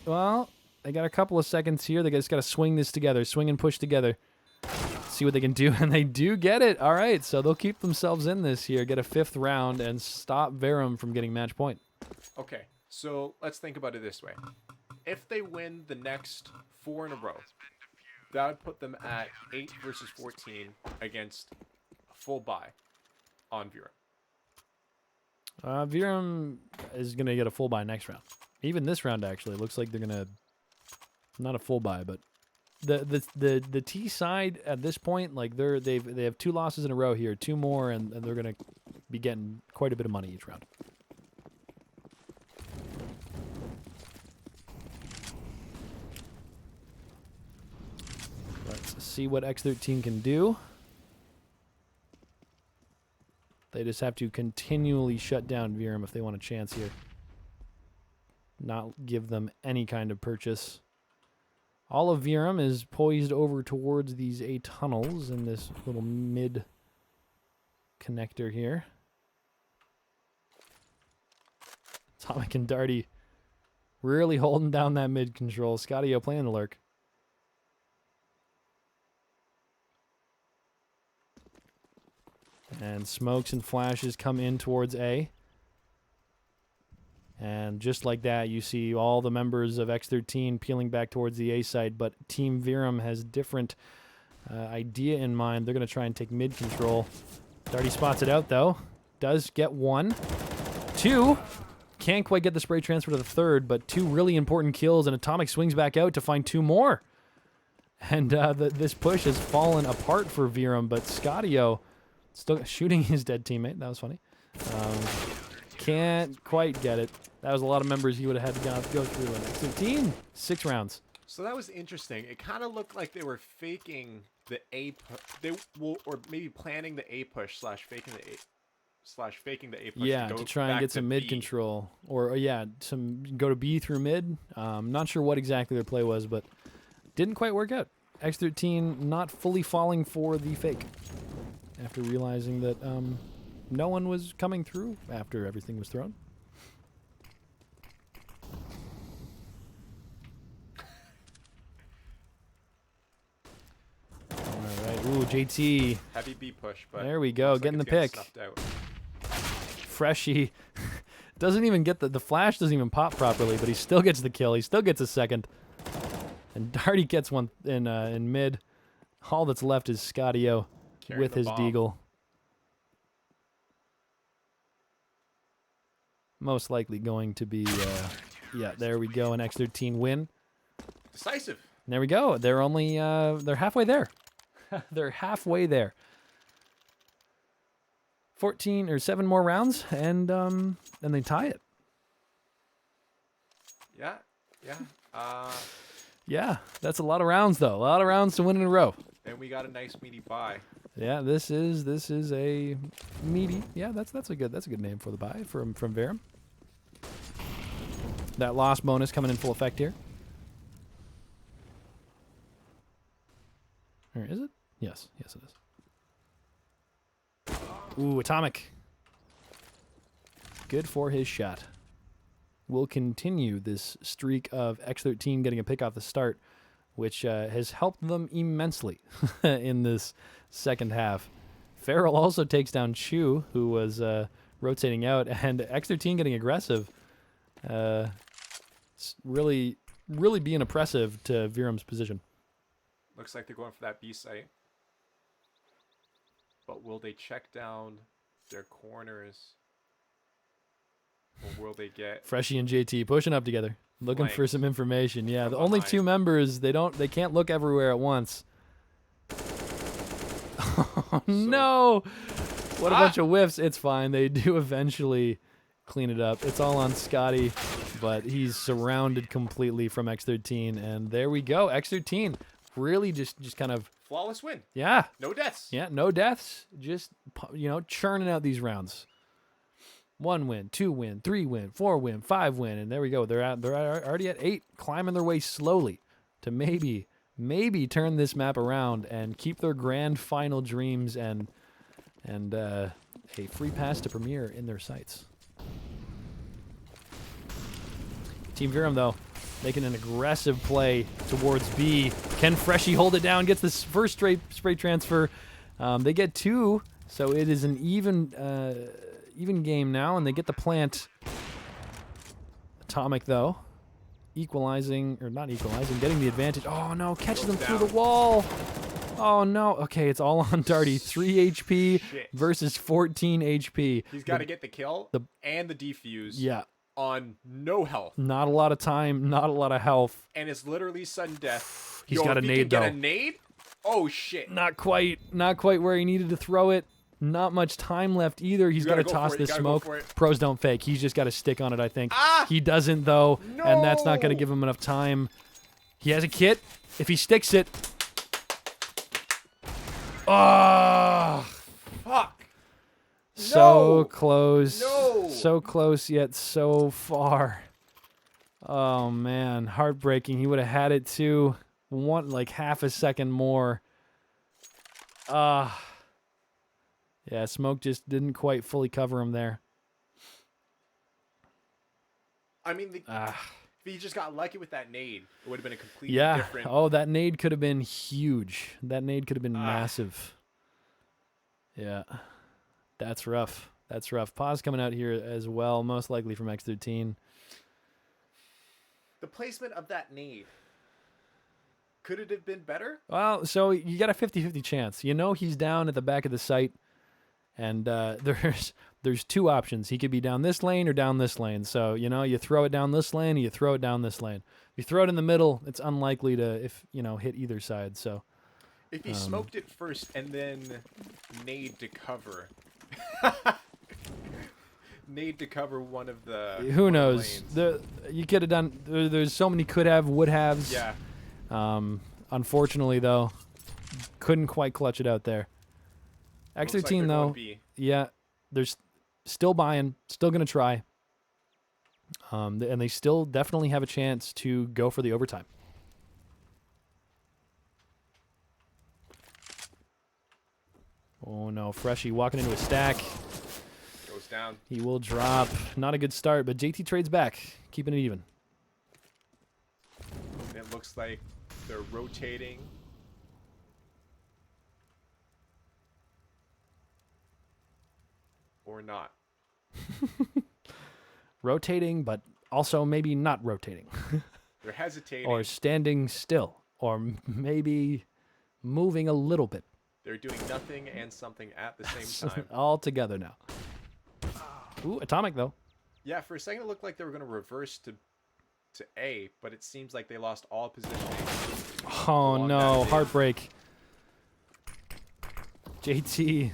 Well, they got a couple of seconds here. They just got to swing this together, swing and push together. See what they can do, and they do get it. All right, so they'll keep themselves in this here, get a 5th round, and stop Verum from getting match point. Okay, so let's think about it this way. If they win the next 4 in a row, that would put them at 8 versus 14 against a full buy on Verum. Verum is going to get a full buy next round. Even this round, actually, looks like they're going to... Not a full buy, but... The T side at this point, like they have 2 losses in a row here, 2 more, and they're gonna be getting quite a bit of money each round. Let's see what X13 can do. They just have to continually shut down Verum if they want a chance here. Not give them any kind of purchase. All of Verum is poised over towards these A tunnels in this little mid connector here. Atomic and Darty really holding down that mid control. Scotty-O playing the lurk. And smokes and flashes come in towards A. And just like that, you see all the members of X13 peeling back towards the A side, but Team Verum has different idea in mind. They're going to try and take mid control. Darty spots it out, though. Does get 1. 2. Can't quite get the spray transfer to the 3rd, but 2 really important kills, and Atomic swings back out to find 2 more. And this push has fallen apart for Verum, but Scotty-O still shooting his dead teammate. That was funny. Can't quite get it. That was a lot of members he would have had to go through. And X13, 6 rounds. So that was interesting. It kind of looked like they were faking the or maybe planning the A push slash faking the A push. Yeah, to to try and back get some mid B. control, or yeah, go to B through mid. Not sure what exactly their play was, but didn't quite work out. X13 not fully falling for the fake after realizing that no one was coming through after everything was thrown. All right, ooh, JT. Heavy B push, but There we go, looks like getting it's the pick. snuffed out. Freshie doesn't even get the flash doesn't even pop properly, but he still gets the kill. He still gets a second. And Darty gets one in mid. All that's left is Scotty-O Carrying with the his bomb. deagle. Most likely going to be, yeah, there we go, an X13 win. Decisive. And there we go. They're only, they're halfway there. They're halfway there. 14 or 7 more rounds, and they tie it. Yeah. Yeah, that's a lot of rounds, though. A lot of rounds to win in a row. And we got a nice meaty buy. Yeah, this is a meaty. Yeah, that's a good name for the buy from Verum. That loss bonus coming in full effect here. Or is it? Yes, it is. Ooh, Atomic. Good for his shot. We'll continue this streak of X13 getting a pick off the start, which has helped them immensely in this second half. Farrell also takes down Chu, who was rotating out, and X13 getting aggressive. Really being oppressive to Verum's position. Looks like they're going for that B site. But will they check down their corners? Or will they get Freshie and JT pushing up together, looking for flanked some information. Yeah, from the only behind? 2 members, they can't look everywhere at once. Oh no! What a bunch of whiffs. It's fine. They do eventually clean it up. It's all on Scotty, but he's surrounded completely from X13, and there we go. X13 really just kind of, flawless win? yeah. No deaths. Yeah, no deaths. Just, churning out these rounds. 1 win, 2 win, 3 win, 4 win, 5 win, and there we go. They're already at 8, climbing their way slowly to maybe turn this map around and keep their grand final dreams and a free pass to Premier in their sights. Team Verum, though, making an aggressive play towards B. Can Freshie hold it down? Gets this first spray transfer. They get 2, so it is an even game now, and they get the plant. Atomic, though, getting the advantage. Oh, no, catches them through the wall. Oh, no. Okay, it's all on Darty. 3 HP Shit. versus 14 HP. He's got to get the kill and the defuse Yeah, on no health. not a lot of time, not a lot of health. And it's literally sudden death. He's got a if he nade, can though. get a nade? Oh, shit. Not quite where he needed to throw it. Not much time left either. He's got to gotta go toss for it, this you gotta go smoke. for it. Pros don't fake. He's just got to stick on it, I think. Ah! He doesn't, though, and that's not going to No! give him enough time. He has a kit. If he sticks it... Oh! Fuck. So No! close. No! So close, yet so far. Oh, man. Heartbreaking. He would have had it, too. Half a second more. Yeah, smoke just didn't quite fully cover him there. I mean, if he just got lucky with that nade, it would have been a completely Yeah. different... Oh, that nade could have been huge. That nade could have been massive. Yeah. That's rough. That's rough. Pause coming out here as well, most likely from X13. The placement of that nade, could it have been better? Well, so you got a 50-50 chance. He's down at the back of the site, and there's 2 options. He could be down this lane or down this lane. So, you throw it down this lane or you throw it down this lane. If you throw it in the middle, it's unlikely to hit either side. So If he smoked it first and then nade to cover, Need to cover one of the. Who one of the knows? lanes. You could have done. There's so many could have, would haves. Yeah. Unfortunately, though, couldn't quite clutch it out there. Looks like X13 they're going though, B. yeah, there's still buying, still gonna try. And they still definitely have a chance to go for the overtime. Oh no, Freshie walking into a stack. Goes down. He will drop. Not a good start, but JT trades back, keeping it even. It looks like they're rotating. Or not. Rotating, but also maybe not rotating. They're hesitating. Or standing still. Or maybe moving a little bit. They're doing nothing and something at the same time. All together now. Ooh, Atomic though. Yeah, for a second it looked like they were going to reverse to A, but it seems like they lost all positioning. Oh along no, that heartbreak. JT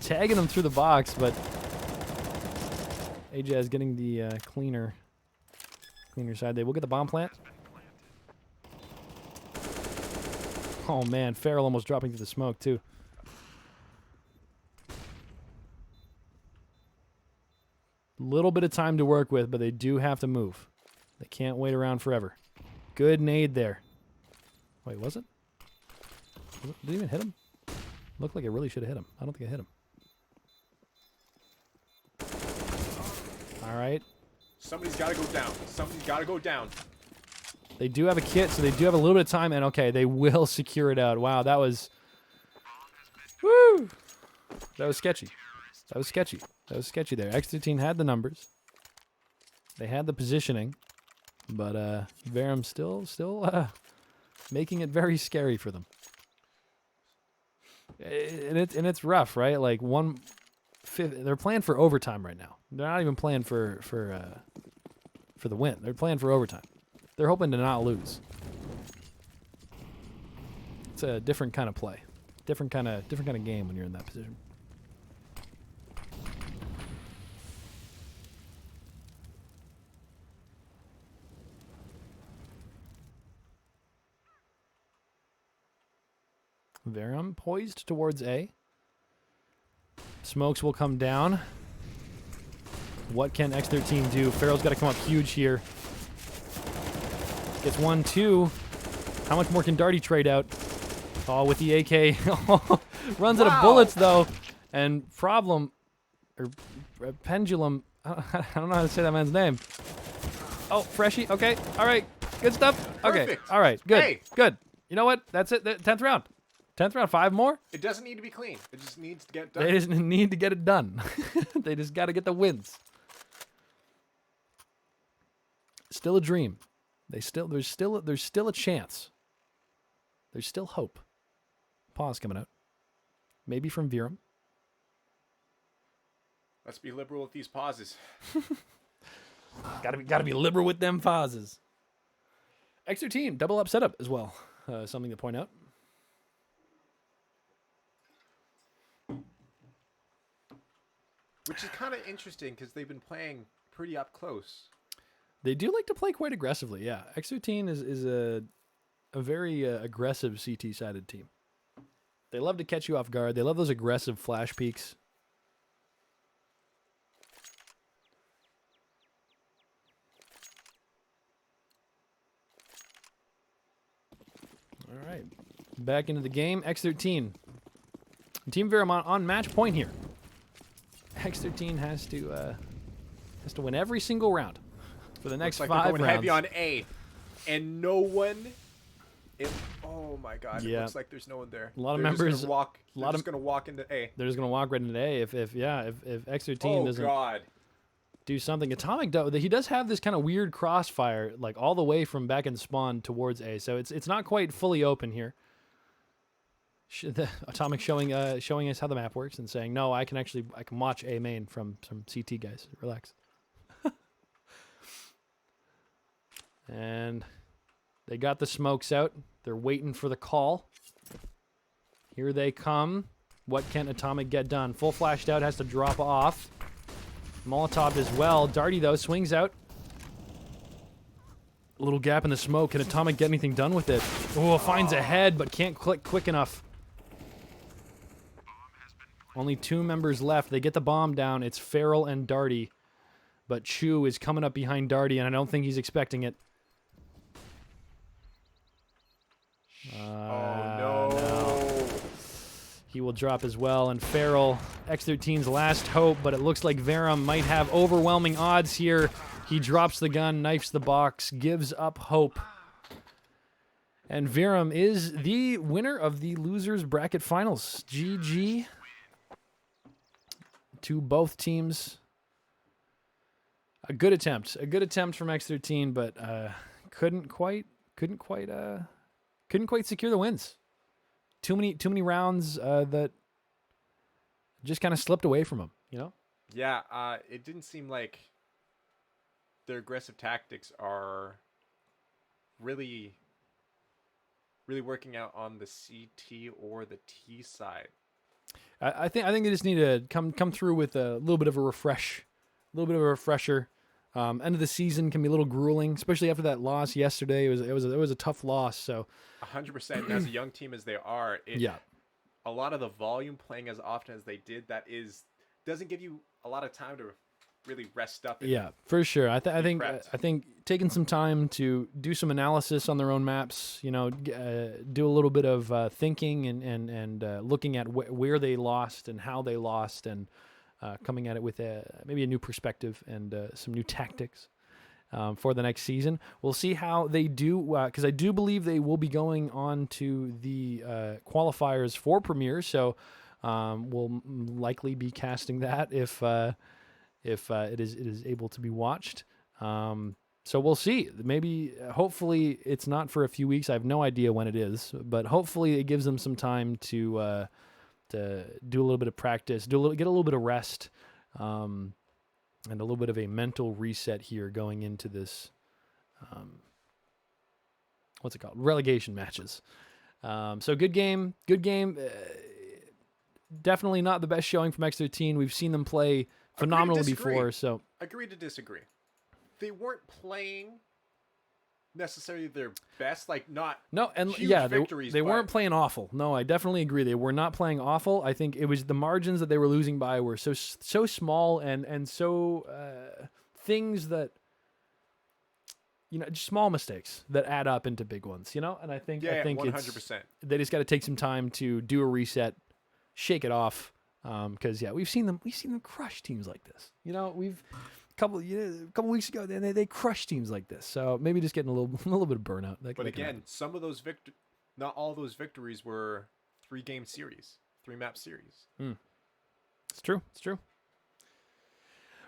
tagging him through the box, but Ajaz getting the cleaner side. They will get the bomb plant. Oh man, Farrell almost dropping through the smoke too. Little bit of time to work with, but they do have to move. They can't wait around forever. Good nade there. Wait, was it? Did it even hit him? Looked like it really should have hit him. I don't think it hit him. All right. Somebody's got to go down. Somebody's got to go down. They do have a kit, so they do have a little bit of time, and okay, they will secure it out. Wow, that was... Woo! That was sketchy. That was sketchy. That was sketchy there. X13 had the numbers. They had the positioning, but Verum still making it very scary for them. And it's rough, right? Like they're playing for overtime right now. They're not even playing for the win. They're playing for overtime. They're hoping to not lose. It's a different kind of play, different kind of game when you're in that position. Verum poised towards A. Smokes will come down. What can X13 do? Farrell's got to come up huge here. Gets 1, 2. How much more can Darty trade out? Oh, with the AK. Runs out of bullets, though. And Problem, or Pendulum, I don't know how to say that man's name. Oh, Freshie. Okay. All right. Good stuff. Okay. Perfect. All right. Good. Hey. Good. You know what? That's it. 10th round. 10th round. 5 more? It doesn't need to be clean. It just needs to get done. They just need to get it done. They just got to get the wins. Still a dream. There's still a chance. There's still hope. Pause coming out. Maybe from Verum. Let's be liberal with these pauses. Gotta be liberal with them pauses. X13 double up setup as well. Something to point out. Which is kind of interesting because they've been playing pretty up close. They do like to play quite aggressively, yeah. X13 is a very aggressive CT-sided team. They love to catch you off guard. They love those aggressive flash peeks. All right. Back into the game. X13. Team Verum on match point here. X13 has to win every single round for the next Looks 5 like they're going rounds. heavy on A, and no one. Oh my God! Yeah. It looks like there's no one there. A lot of They're members. Just gonna walk, they're just gonna walk into A. They're just gonna walk right into A if X13 Oh doesn't God! do something. Atomic though, he does have this kind of weird crossfire, like all the way from back in spawn towards A. So it's not quite fully open here. The Atomic showing us how the map works and saying, no, I can watch A main from some CT guys. Relax. And they got the smokes out. They're waiting for the call. Here they come. What can Atomic get done? Full flashed out, has to drop off. Molotov as well. Darty, though, swings out. A little gap in the smoke. Can Atomic get anything done with it? Oh, finds a head, but can't click quick enough. Only 2 members left. They get the bomb down. It's Farrell and Darty. But Chu is coming up behind Darty, and I don't think he's expecting it. No. He will drop as well, and Farrell, X13's last hope, but it looks like Verum might have overwhelming odds here. He drops the gun, knifes the box, gives up hope. And Verum is the winner of the losers bracket finals. GG to both teams. A good attempt from X13, but couldn't quite secure the wins. Too many rounds that just kind of slipped away from him, you know? Yeah, it didn't seem like their aggressive tactics are really working out on the CT or the T side. I think they just need to come through with a little bit of a refresher. End of the season can be a little grueling, especially after that loss yesterday. It was a tough loss. So 100%. As a young team as they are, a lot of the volume playing as often as they did, doesn't give you a lot of time to really rest up. Yeah, for sure. I think taking some time to do some analysis on their own maps, you know, do a little bit of thinking and looking at where they lost and how they lost, and coming at it with maybe a new perspective and some new tactics for the next season. We'll see how they do, because I do believe they will be going on to the qualifiers for Premier, so we'll likely be casting that if it is able to be watched. So we'll see. Maybe, hopefully, it's not for a few weeks. I have no idea when it is, but hopefully it gives them some time to do a little bit of practice, get a little bit of rest, and a little bit of a mental reset here going into this, what's it called? Relegation matches. So good game. Definitely not the best showing from X13. We've seen them play phenomenally before. So agree to disagree. They weren't playing necessarily their best, like not huge victories. They weren't playing awful. No, I definitely agree. They were not playing awful. I think it was the margins that they were losing by were so small and so things that, you know, just small mistakes that add up into big ones, you know? And I think 100%. They just got to take some time to do a reset, shake it off, because we've seen them crush teams like this. You know, a couple weeks ago they crushed teams like this. So maybe just getting a little bit of burnout. But again, some of those not all those victories were 3-game series, 3-map series. It's true.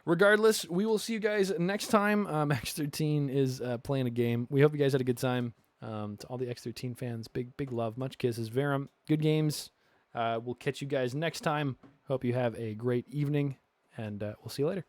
Regardless, we will see you guys next time. X13 is playing a game. We hope you guys had a good time. To all the X13 fans, big love, much kisses. Verum, good games. We'll catch you guys next time. Hope you have a great evening, and we'll see you later.